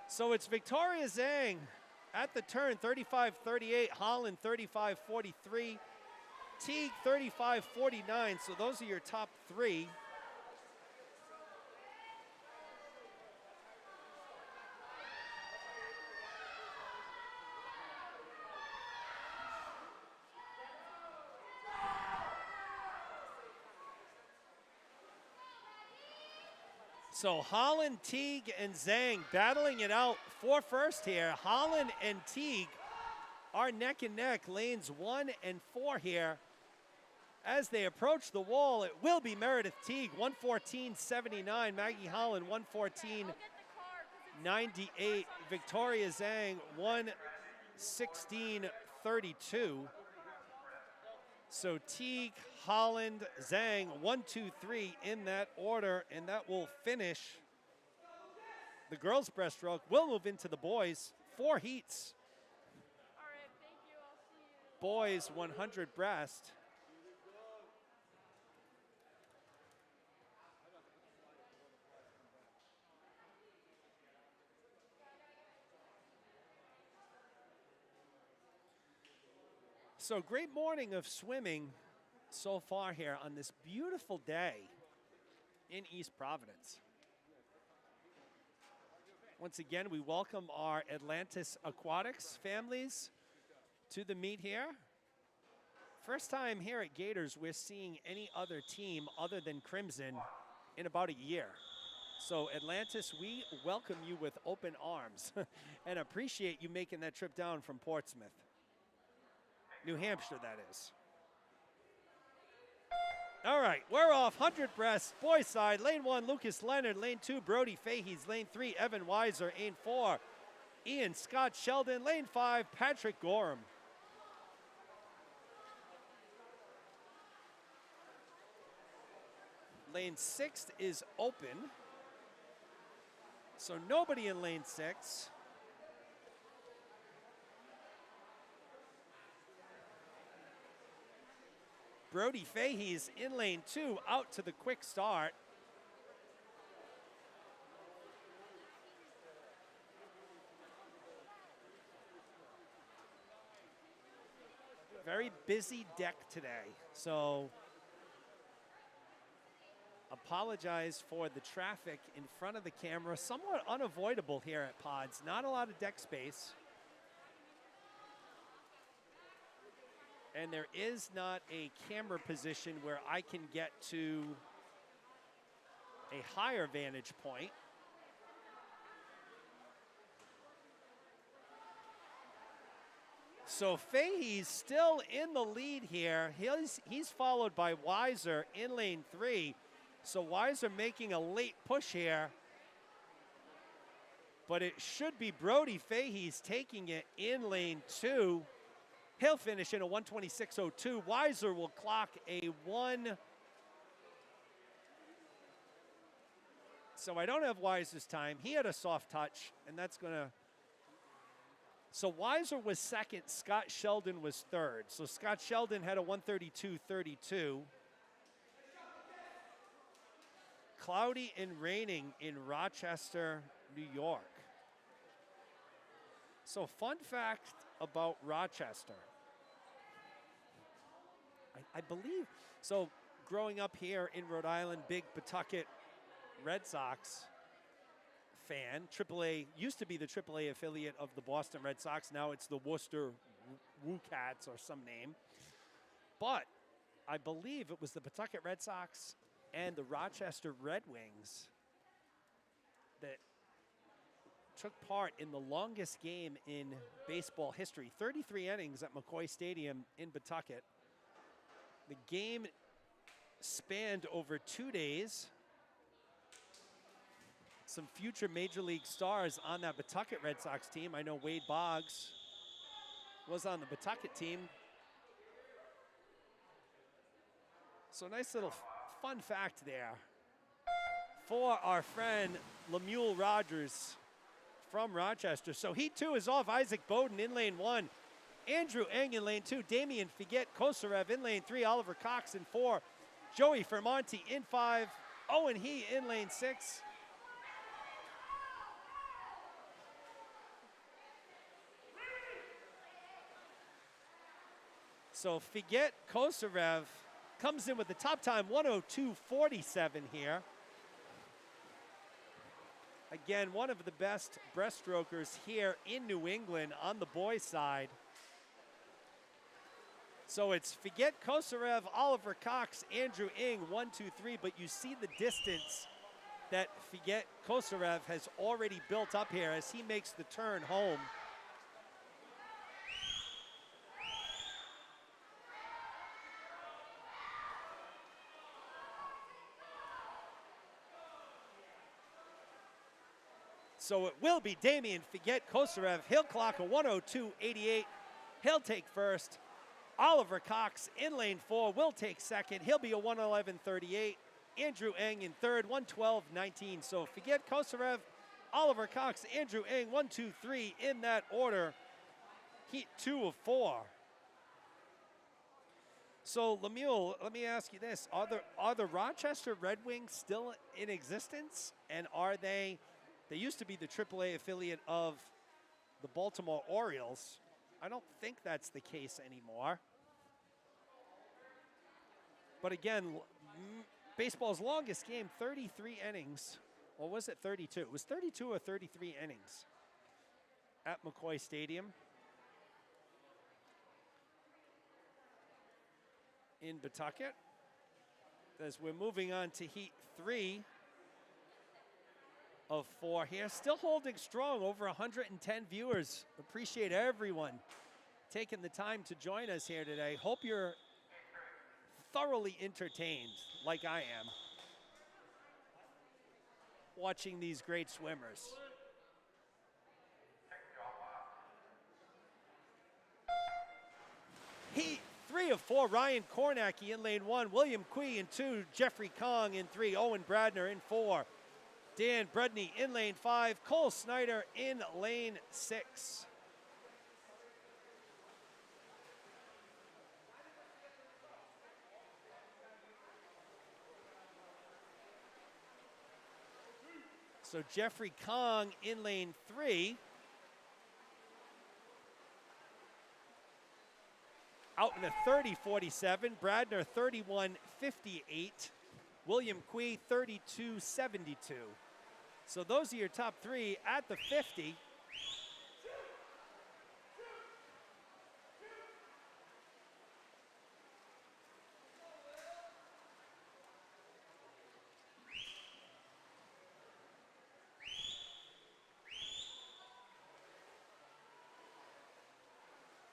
So it's Victoria Zhang at the turn, 35-38, Holland 35-43, Teague 35-49. So those are your top 3. So Holland, Teague, and Zhang battling it out for first here. Holland and Teague are neck and neck, lanes 1 and 4 here. As they approach the wall, it will be Meredith Teague, 114.79. Maggie Holland, 114.98. Victoria Zhang, 116.32. So Teague, Holland, Zhang, 1, 2, 3 in that order, and that will finish the girls' breaststroke. We'll move into the boys. 4 heats. All right, thank you. I'll see you. Boys 100 breast. So great morning of swimming so far here on this beautiful day in East Providence. Once again, we welcome our Atlantis Aquatics families to the meet here. First time here at Gators we're seeing any other team other than Crimson in about a year. So Atlantis, we welcome you with open arms and appreciate you making that trip down from Portsmouth. New Hampshire, that is. All right, we're off. 100 breast, boys side. Lane 1, Lucas Leonard. Lane 2, Brody Fahey's. Lane 3, Evan Weiser. Lane 4, Ian Scott Sheldon. Lane 5, Patrick Gorham. Lane 6 is open. So nobody in lane 6. Brody Fahey's in lane 2, out to the quick start. Very busy deck today, so apologize for the traffic in front of the camera. Somewhat unavoidable here at Pods. Not a lot of deck space. And there is not a camera position where I can get to a higher vantage point. So Fahey's still in the lead here. He's followed by Weiser in lane 3. So Weiser making a late push here. But it should be Brody Fahey's taking it in lane 2. He'll finish in a 126.02. Weiser will clock a 1. So I don't have Weiser's time. He had a soft touch, and that's going to. So Weiser was second. Scott Sheldon was third. So Scott Sheldon had a 132.32. Cloudy and raining in Rochester, New York. So fun fact about Rochester. I believe, so growing up here in Rhode Island, big Pawtucket Red Sox fan. AAA used to be the AAA affiliate of the Boston Red Sox. Now it's the Worcester Woo Cats or some name. But I believe it was the Pawtucket Red Sox and the Rochester Red Wings that took part in the longest game in baseball history. 33 innings at McCoy Stadium in Pawtucket. The game spanned over 2 days. Some future Major League stars on that Pawtucket Red Sox team. I know Wade Boggs was on the Pawtucket team. So nice little fun fact there for our friend Lemuel Rogers from Rochester. So Heat 2 is off. Isaac Bowden in lane 1. Andrew Eng in lane 2. Damian Figuet Kosarev in lane 3. Oliver Cox in 4. Joey Fermonti in 5. Owen He in lane 6. So Figuet Kosarev comes in with the top time, 102.47 here. Again, one of the best breaststrokers here in New England on the boys' side. So it's Figuet Kosarev, Oliver Cox, Andrew Ing, 1, 2, 3, but you see the distance that Figuet Kosarev has already built up here as he makes the turn home. So it will be Damian Figuet Kosarev. He'll clock a 102.88. He'll take first. Oliver Cox in lane 4 will take second. He'll be a 111.38. Andrew Eng in third, 112.19. So Figuet Kosarev, Oliver Cox, Andrew Eng, 1, 2, 3 in that order. Heat 2 of 4. So Lemuel, let me ask you this: Are the Rochester Red Wings still in existence, and are they? They used to be the AAA affiliate of the Baltimore Orioles. I don't think that's the case anymore. But again, baseball's longest game, 33 innings. Or was it 32? It was 32 or 33 innings at McCoy Stadium in Pawtucket. As we're moving on to Heat 3 of 4 here. Still holding strong, over 110 viewers. Appreciate everyone taking the time to join us here today. Hope you're thoroughly entertained, like I am, watching these great swimmers. Heat 3 of 4, Ryan Kornacki in lane 1, William Quee in 2, Jeffrey Kong in 3, Owen Bradner in 4. Dan Brudney in lane 5, Cole Snyder in lane 6. So Jeffrey Kong in lane 3. Out in a 30.47, Bradner 31.58, William Quee 32.72. So those are your top 3 at the 50.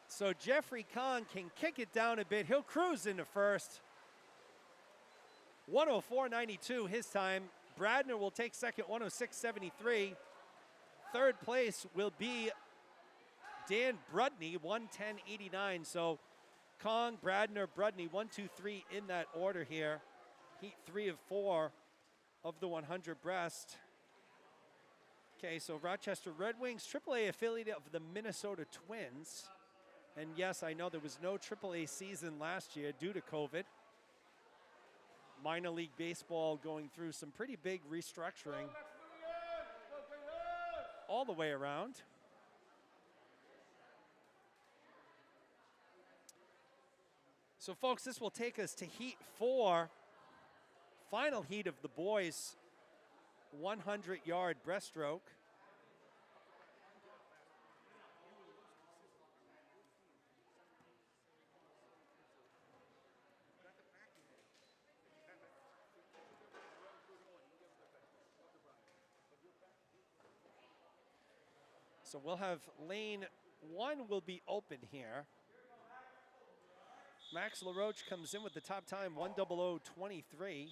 So Jeffrey Kong can kick it down a bit. He'll cruise into first. 104.92 his time. Bradner will take second, 106.73. Third place will be Dan Brudney, 110.89. So Kong, Bradner, Brudney, 1, 2, 3 in that order here. Heat 3 of 4 of the 100 breast. Okay, so Rochester Red Wings, AAA affiliate of the Minnesota Twins. And yes, I know there was no AAA season last year due to COVID. Minor League Baseball going through some pretty big restructuring all the way around. So folks, this will take us to Heat 4, final heat of the boys 100-yard breaststroke. So we'll have lane 1 will be open here. Max LaRoche comes in with the top time, 1:00:23.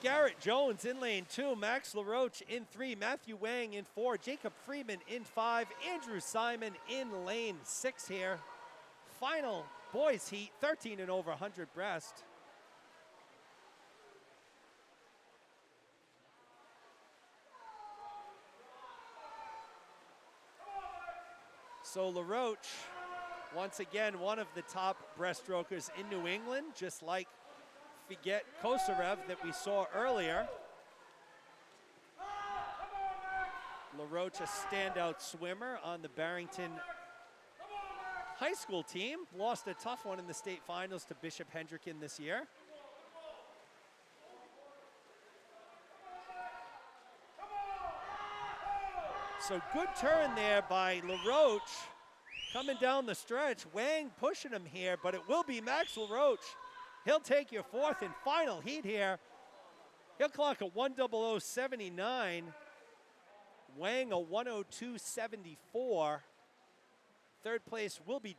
Garrett Jones in lane 2, Max LaRoche in 3, Matthew Wang in 4, Jacob Freeman in 5, Andrew Simon in lane 6 here. Final boys heat, 13 and over 100 breast. So LaRoche, once again, one of the top breaststrokers in New England, just like Figet Kosarev that we saw earlier. LaRoche, a standout swimmer on the Barrington high school team. Lost a tough one in the state finals to Bishop Hendricken this year. So good turn there by LaRoche coming down the stretch. Wang pushing him here, but it will be Max LaRoche. He'll take your 4th and final heat here. He'll clock a 1:00:79. Wang a 1:02:74. Third place will be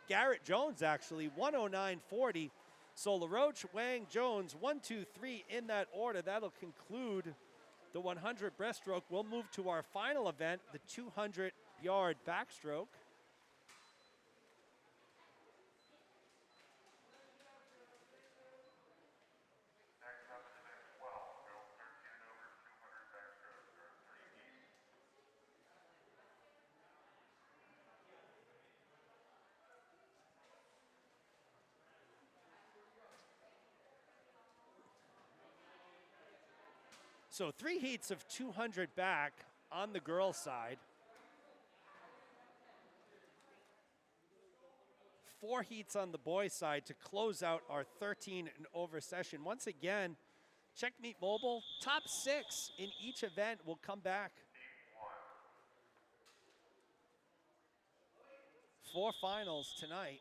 Garrett Jones, actually, 1:09:40. So LaRoche, Wang, Jones, 1, 2, 3 in that order. That'll conclude the 100 breaststroke. We'll move to our final event, the 200-yard backstroke. Next up is event 12, girls 13 and over 200 backstroke. There are 3 heats. So 3 heats of 200 back on the girls' side. 4 heats on the boys' side to close out our 13 and over session. Once again, Checkmate Mobile, top 6 in each event will come back. Heat 1. 4 finals tonight.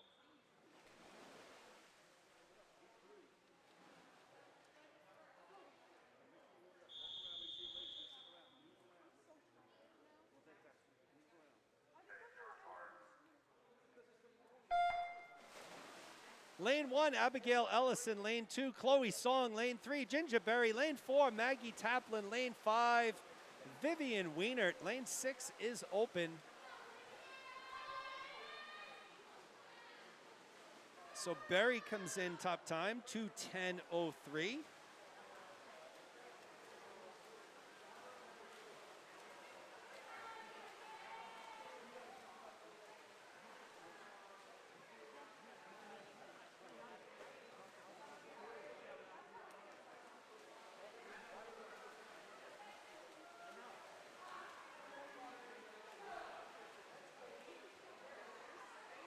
Lane 1, Abigail Ellison. Lane 2, Chloe Song. Lane 3, Ginger Berry. Lane 4, Maggie Taplin. Lane 5, Vivian Wienert. Lane 6 is open. So Berry comes in top time, 2:10:03.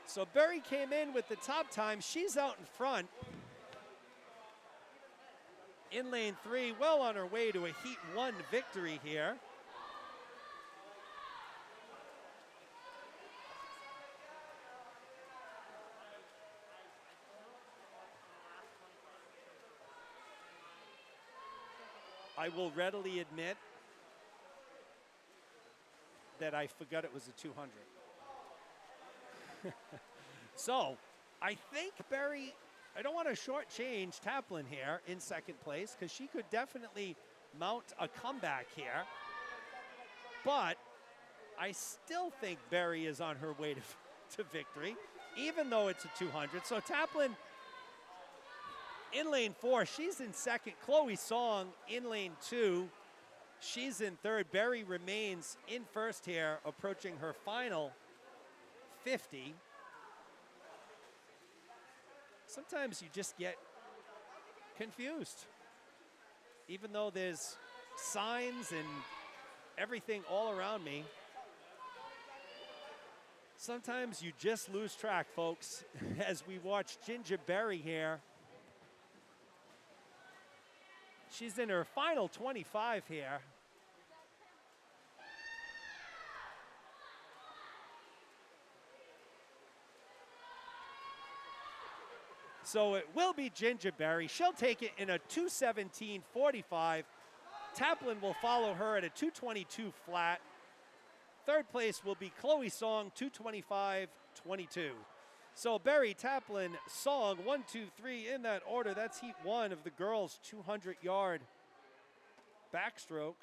So Berry came in with the top time. She's out in front. In lane 3, well on her way to a Heat 1 victory here. I will readily admit that I forgot it was a 200. So, I think Berry, I don't want to shortchange Taplin here in second place because she could definitely mount a comeback here. But I still think Berry is on her way to victory, even though it's a 200. So Taplin in lane 4, she's in second. Chloe Song in lane 2, she's in third. Berry remains in first here, approaching her final 50. Sometimes you just get confused. Even though there's signs and everything all around me, Sometimes you just lose track, folks, as we watch Ginger Berry here. She's in her final 25 here. So it will be Ginger Berry. She'll take it in a 2:17.45. Taplin will follow her at a 2:22 flat. Third place will be Chloe Song, 2:25.22. So Berry, Taplin, Song, 1, 2, 3 in that order. That's heat 1 of the girls' 200-yard backstroke.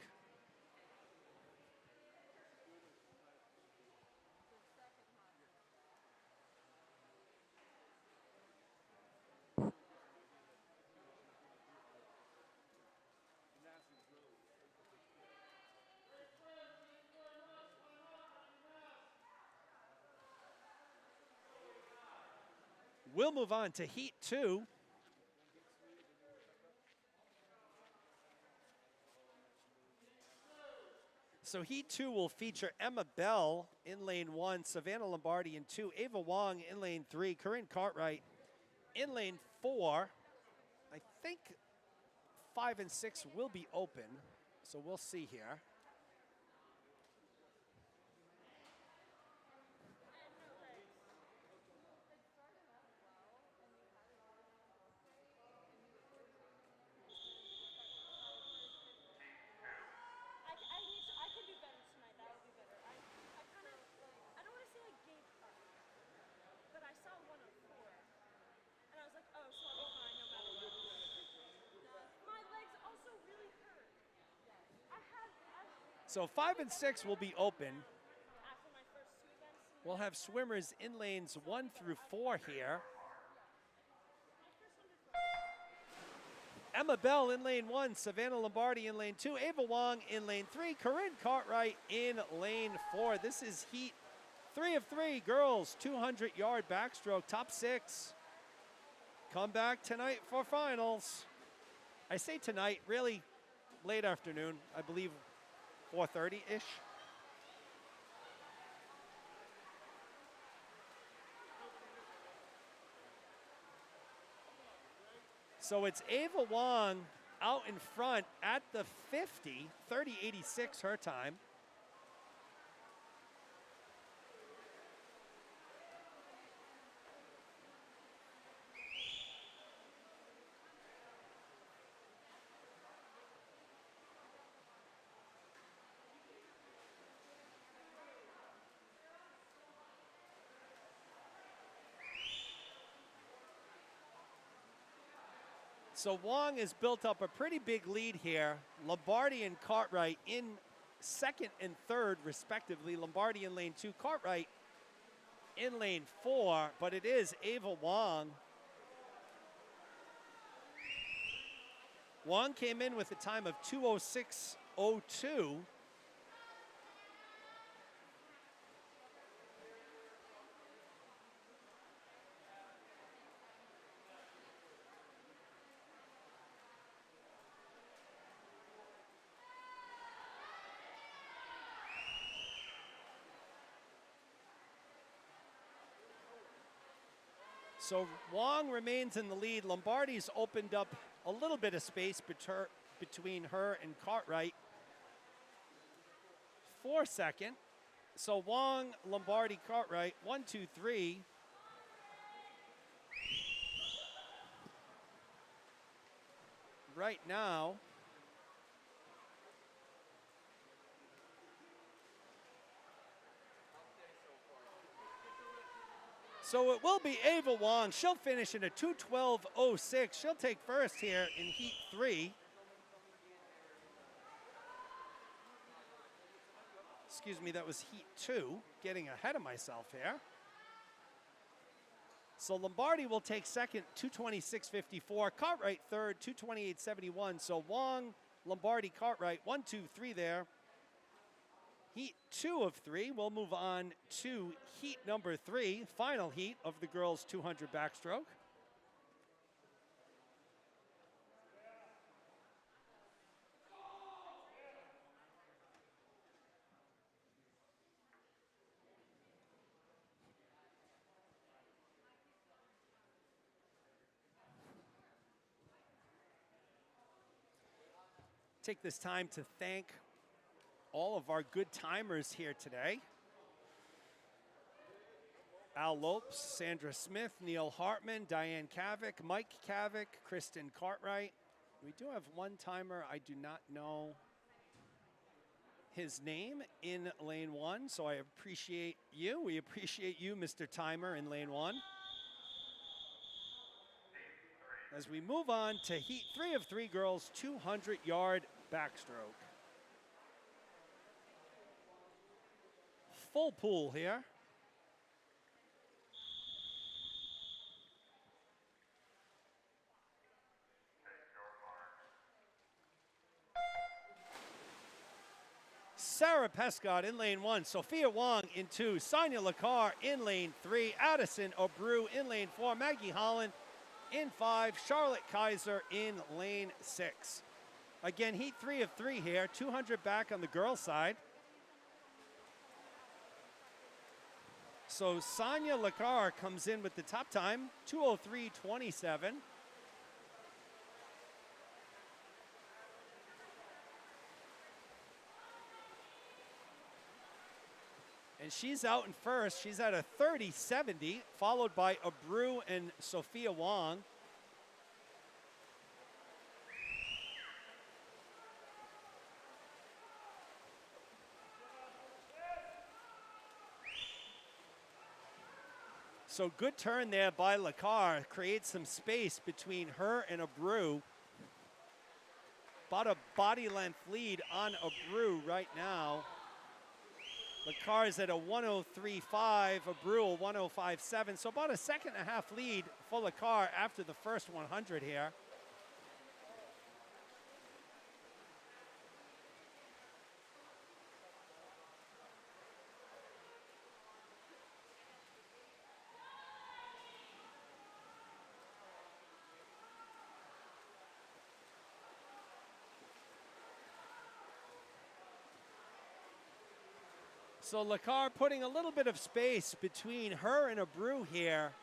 We'll move on to heat 2. So heat 2 will feature Emma Bell in lane 1, Savannah Lombardi in 2, Ava Wong in lane 3, Corinne Cartwright in lane 4. I think 5 and 6 will be open, so we'll see here. I can do better tonight. That would be better. I kind of, I don't want to say I gave up, but I saw 104, and I was like, oh, so I'll be fine no matter what. My legs also really hurt. So 5 and 6 will be open. After my first 2 events. We'll have swimmers in lanes 1 through 4 here. Emma Bell in lane 1, Savannah Lombardi in lane 2, Ava Wong in lane 3, Corinne Cartwright in lane 4. This is heat 3 of 3, girls, 200-yard backstroke, top 6. Come back tonight for finals. I say tonight, really late afternoon, I believe 4:30-ish. So it's Ava Wong out in front at the 50, 30.86 her time. So Wong has built up a pretty big lead here. Lombardi and Cartwright in second and third, respectively. Lombardi in lane 2, Cartwright in lane 4, but it is Ava Wong. Wong came in with a time of 2:06.02. So Wong remains in the lead. Lombardi's opened up a little bit of space between her and Cartwright for second. So Wong, Lombardi, Cartwright, 1, 2, 3. Right now, so it will be Ava Wong. She'll finish in a 2:12.06. She'll take first here in heat 3. Excuse me, that was heat 2. Getting ahead of myself here. So Lombardi will take second, 2:26.54. Cartwright third, 2:28.71. So Wong, Lombardi, Cartwright, 1, 2, 3 there. Heat 2 of 3. We'll move on to heat number 3, final heat of the girls' 200 backstroke. Take this time to thank all of our good timers here today. Al Lopes, Sandra Smith, Neil Hartman, Diane Kavik, Mike Kavik, Kristen Cartwright. We do have one timer. I do not know his name in lane 1, so I appreciate you. We appreciate you, Mr. Timer, in lane 1. As we move on to heat 3 of 3 girls, 200-yard backstroke. Full pool here. Sarah Pescott in lane 1, Sophia Wong in 2, Sonia Lacar in lane 3, Addison O'Brew in lane 4, Maggie Holland in 5, Charlotte Kaiser in lane 6. Again, heat 3 of 3 here, 200 back on the girls' side. So Sonia Lacar comes in with the top time, 2:03.27. And she's out in first. She's at a 30.70, followed by Abreu and Sophia Wong. So good turn there by Lacar. Creates some space between her and Abreu. About a body length lead on Abreu right now. Lacar is at a 1:03.5, Abreu a 1:05.7, so about a second and a half lead for Lacar after the first 100 here. So Lacar putting a little bit of space between her and Abreu here.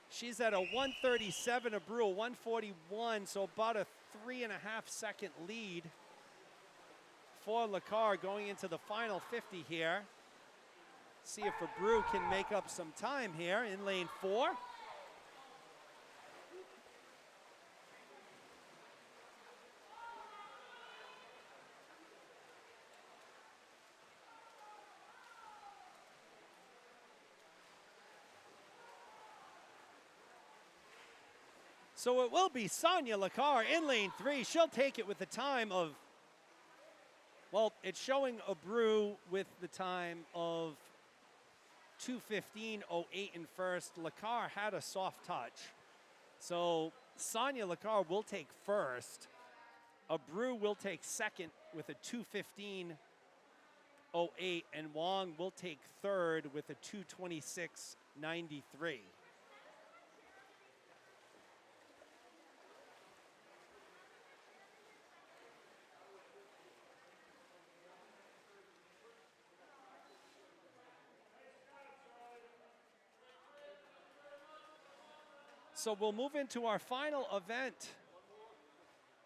She's at a 1:37, Abreu a 1:41, so about a 3.5 second lead for Lacar going into the final 50 here. See if Abreu can make up some time here in lane 4. So it will be Sonia Lacar in lane 3. She'll take it with the time of, well, it's showing Abreu with the time of 2:15.08 in first. Lacar had a soft touch. So Sonia Lacar will take first. Abreu will take second with a 2:15.08, and Wong will take third with a 2:26.93. So we'll move into our final event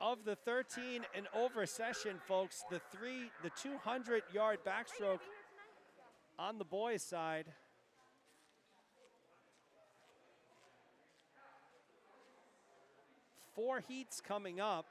of the 13 and over session, folks. The 200-yard backstroke on the boys' side. 4 heats coming up.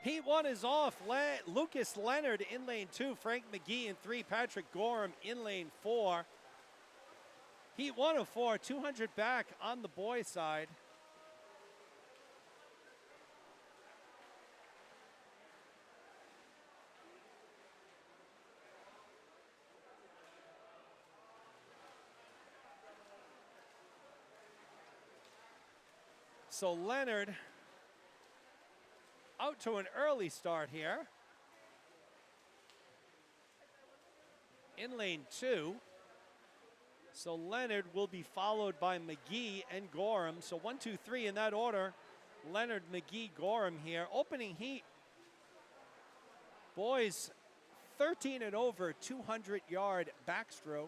Heat 1 is off. Lucas Leonard in lane 2. Frank McGee in 3. Patrick Gorham in lane 4. Heat 1 of 4. 200 back on the boys' side. So Leonard out to an early start here. In lane 2. So Leonard will be followed by McGee and Gorham. So 1, 2, 3 in that order. Leonard, McGee, Gorham here. Opening heat. Boys, 13 and over, 200-yard backstroke.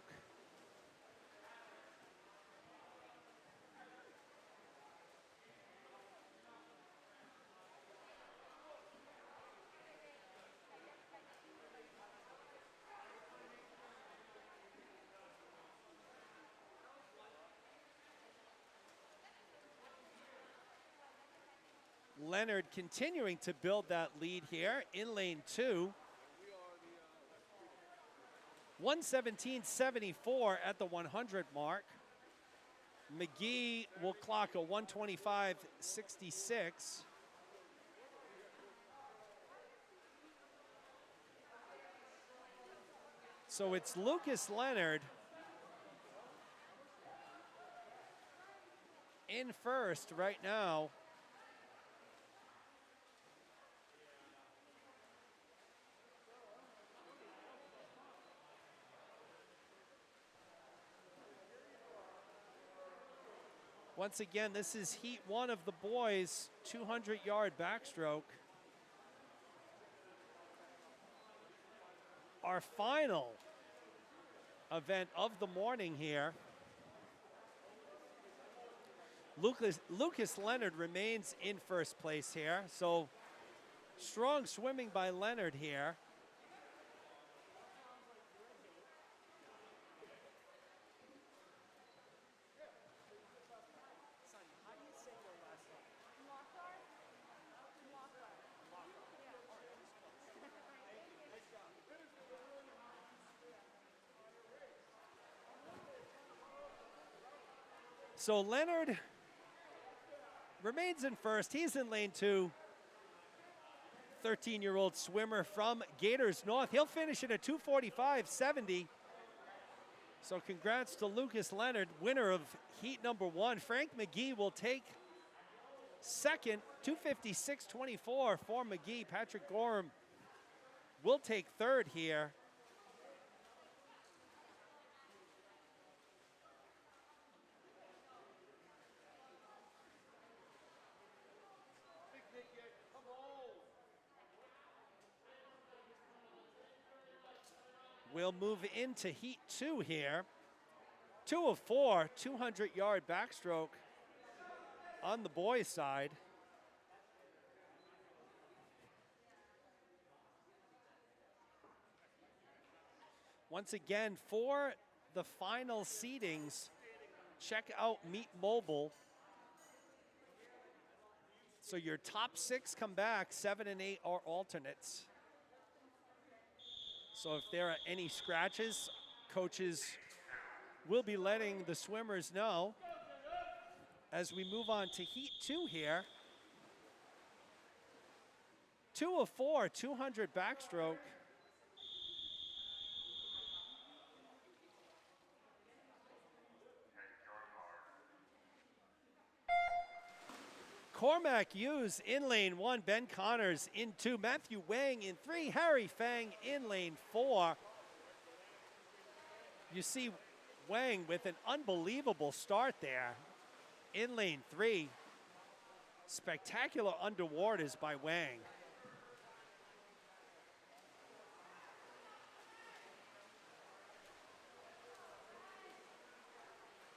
Leonard continuing to build that lead here in lane 2. 117.74 at the 100 mark. McGee will clock a 125.66. So it's Lucas Leonard in first right now. Once again, this is heat 1 of the boys, 200-yard backstroke. Our final event of the morning here. Lucas Leonard remains in first place here. So strong swimming by Leonard here. So Leonard remains in first. He's in lane 2. 13-year-old swimmer from Gators North. He'll finish at a 2:45.70. So congrats to Lucas Leonard, winner of heat number 1. Frank McGee will take second, 2:56.24 for McGee. Patrick Gorham will take third here. We'll move into heat 2 here. 2 of 4, 200-yard backstroke on the boys' side. Once again, for the final seedings, check out Meet Mobile. So your top 6 come back, 7 and 8 are alternates. So if there are any scratches, coaches will be letting the swimmers know as we move on to heat 2 here. 2 of 4, 200 backstroke. Cormac Hughes in lane 1, Ben Connors in 2, Matthew Wang in 3, Harry Fang in lane 4. You see Wang with an unbelievable start there in lane 3. Spectacular underwaters by Wang.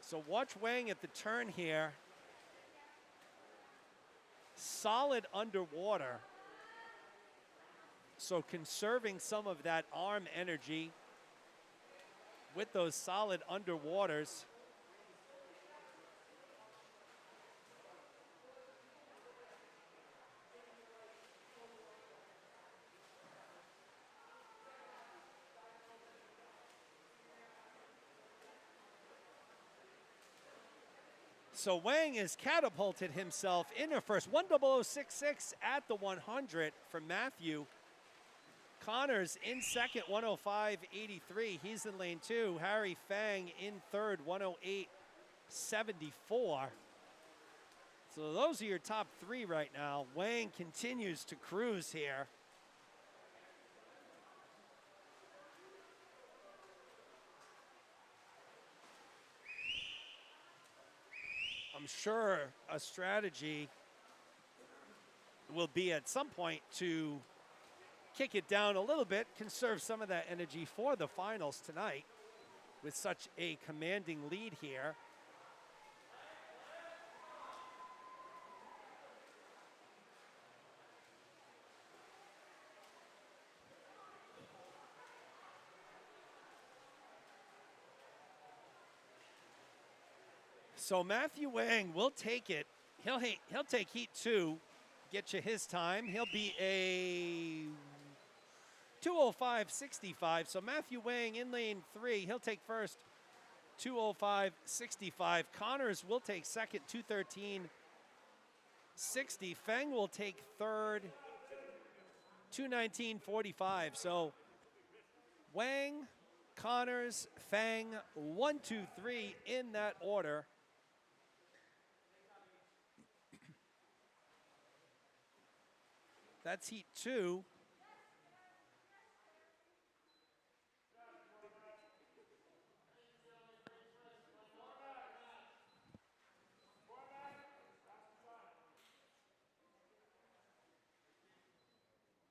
So watch Wang at the turn here. Solid underwater. So conserving some of that arm energy with those solid underwaters. So Wang has catapulted himself into first. 1:00.66 at the 100 for Matthew. Connors in second, 105.83. He's in lane 2. Harry Fang in third, 108.74. So those are your top 3 right now. Wang continues to cruise here. I'm sure a strategy will be at some point to kick it down a little bit, conserve some of that energy for the finals tonight with such a commanding lead here. So Matthew Wang will take it. He'll take heat 2, get you his time. He'll be a 2:05.65. So Matthew Wang in lane 3, he'll take first, 2:05.65. Connors will take second, 2:13.60. Feng will take third, 2:19.45. So Wang, Connors, Feng, 1, 2, 3 in that order. That's heat 2.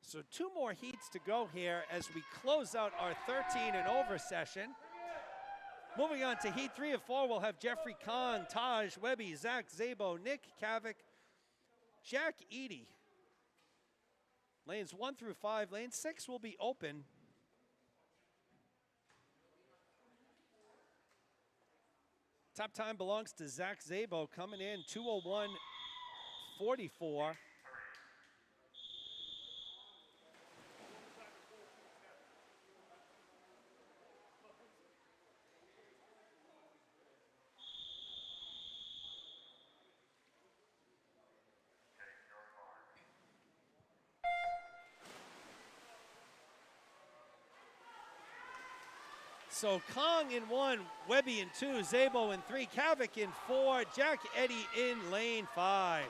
So 2 more heats to go here as we close out our 13 and over session. Moving on to heat 3 of 4, we'll have Jeffrey Kong, Taj, Webby, Zach Zabo, Nick Kavik, Jack Eady. Lanes 1 through 5. Lane 6 will be open. Top time belongs to Zach Zabo coming in 2:01.44. So Kong in 1, Webby in 2, Zabo in 3, Kavik in 4, Jack Eddy in lane 5.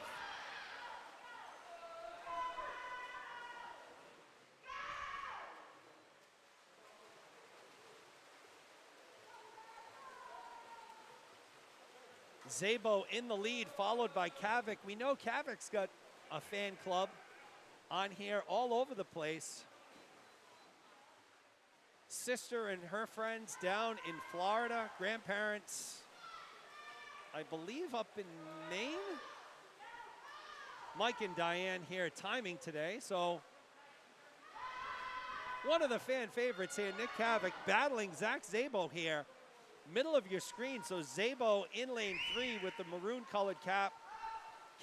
Zabo in the lead, followed by Kavik. We know Kavik's got a fan club on here all over the place. Sister and her friends down in Florida, grandparents, I believe, up in Maine. Mike and Diane here timing today. So one of the fan favorites here, Nick Kavik, battling Zach Zabo here. Middle of your screen. So Zabo in lane 3 with the maroon colored cap.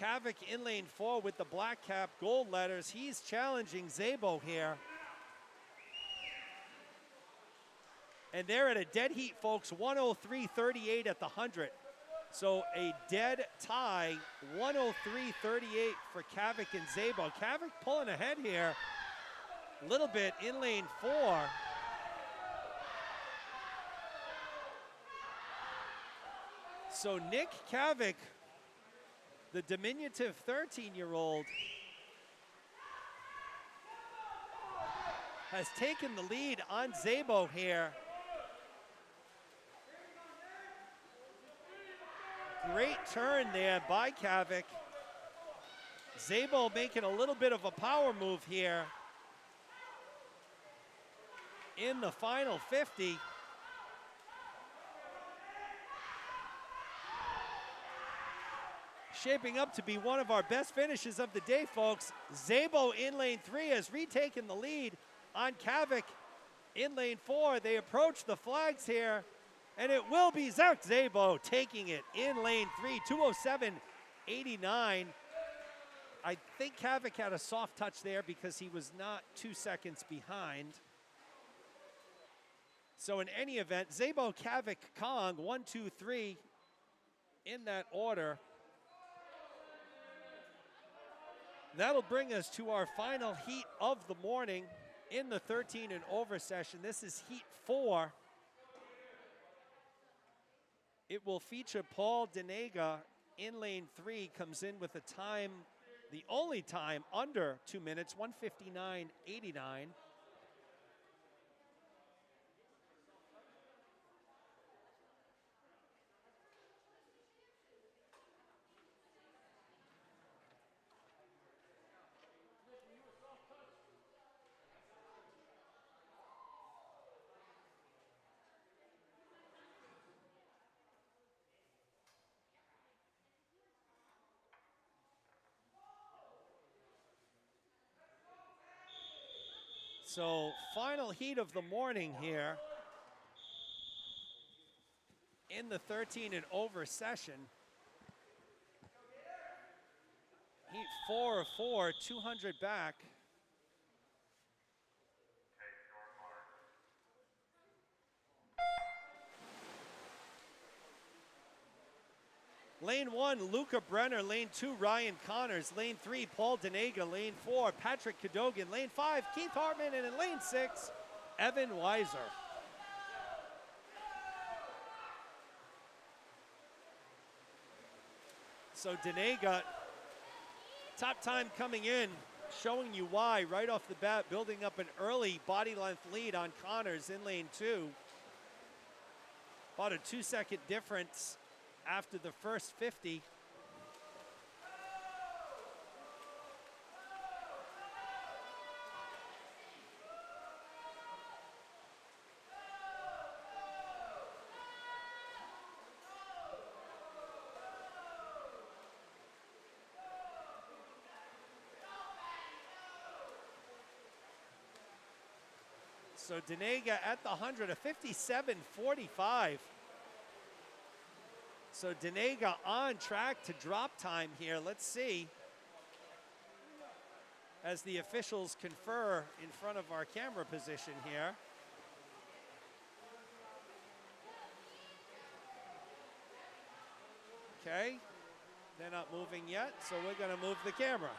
Kavik in lane 4 with the black cap, gold letters. He's challenging Zabo here. And they're at a dead heat, folks, 103.38 at the 100. So a dead tie, 103.38 for Kavik and Zabo. Kavik pulling ahead here a little bit in lane 4. So Nick Kavik, the diminutive 13-year-old, has taken the lead on Zabo here. Great turn there by Kavik. Zabo making a little bit of a power move here in the final 50. Shaping up to be one of our best finishes of the day, folks. Zabo in lane 3 has retaken the lead on Kavik in lane 4. They approach the flags here, and it will be Zach Zabo taking it in lane 3, 2:07.89. I think Kavik had a soft touch there because he was not 2 seconds behind. So in any event, Zabo, Kavik, Kong, 1, 2, 3. in that order. That'll bring us to our final heat of the morning in the 13 and over session. This is heat 4. It will feature Paul Denega in lane 3, comes in with a time, the only time under 2 minutes, 1:59.89. So final heat of the morning here in the 13 and over session. Heat 4 of 4, 200 back. Okay, short mark. Lane 1, Luca Brenner. Lane 2, Ryan Connors. Lane 3, Paul Denega. Lane 4, Patrick Cadogan. Lane 5, Keith Hartman. And in lane 6, Evan Weiser. So Denega, top time coming in, showing you why right off the bat, building up an early body length lead on Connors in lane 2. About a 2-second difference after the first 50. So Denega at the 100, a 57.45. So Denega on track to drop time here. Let's see as the officials confer in front of our camera position here. Okay, they're not moving yet, so we're gonna move the camera.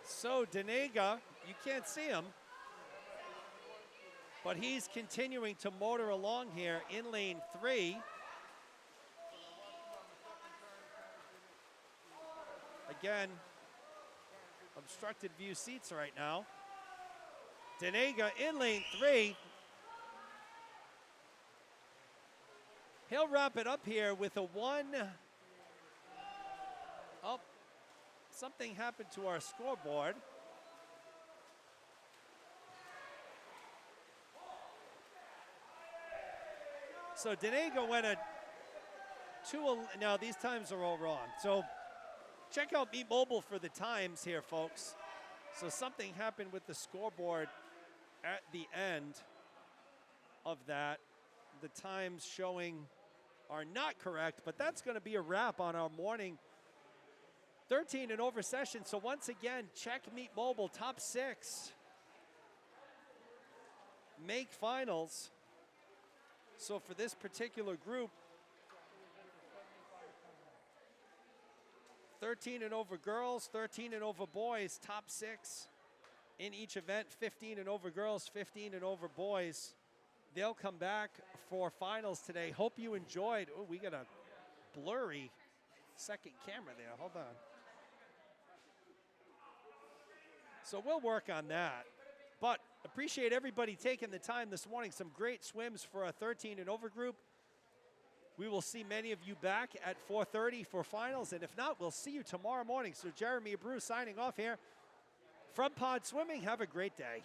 So Denega, you can't see him, but he's continuing to motor along here in lane 3. Again, obstructed view seats right now. Denega in lane 3. He'll wrap it up here with a 1. Oh, something happened to our scoreboard. So Denega went a 2. Now these times are all wrong. So check out Meet Mobile for the times here, folks. So something happened with the scoreboard at the end of that. The times showing are not correct, but that's going to be a wrap on our morning 13 and over session. So once again, check Meet Mobile, top 6 make finals. So for this particular group, 13 and over girls, 13 and over boys, top 6 in each event, 15 and over girls, 15 and over boys. They'll come back for finals today. Hope you enjoyed. Oh, we got a blurry second camera there. Hold on. So we'll work on that. But appreciate everybody taking the time this morning. Some great swims for our 13 and over group. We will see many of you back at 4:30 for finals. And if not, we'll see you tomorrow morning. So Jeremy Abreu signing off here from Pod Swimming. Have a great day.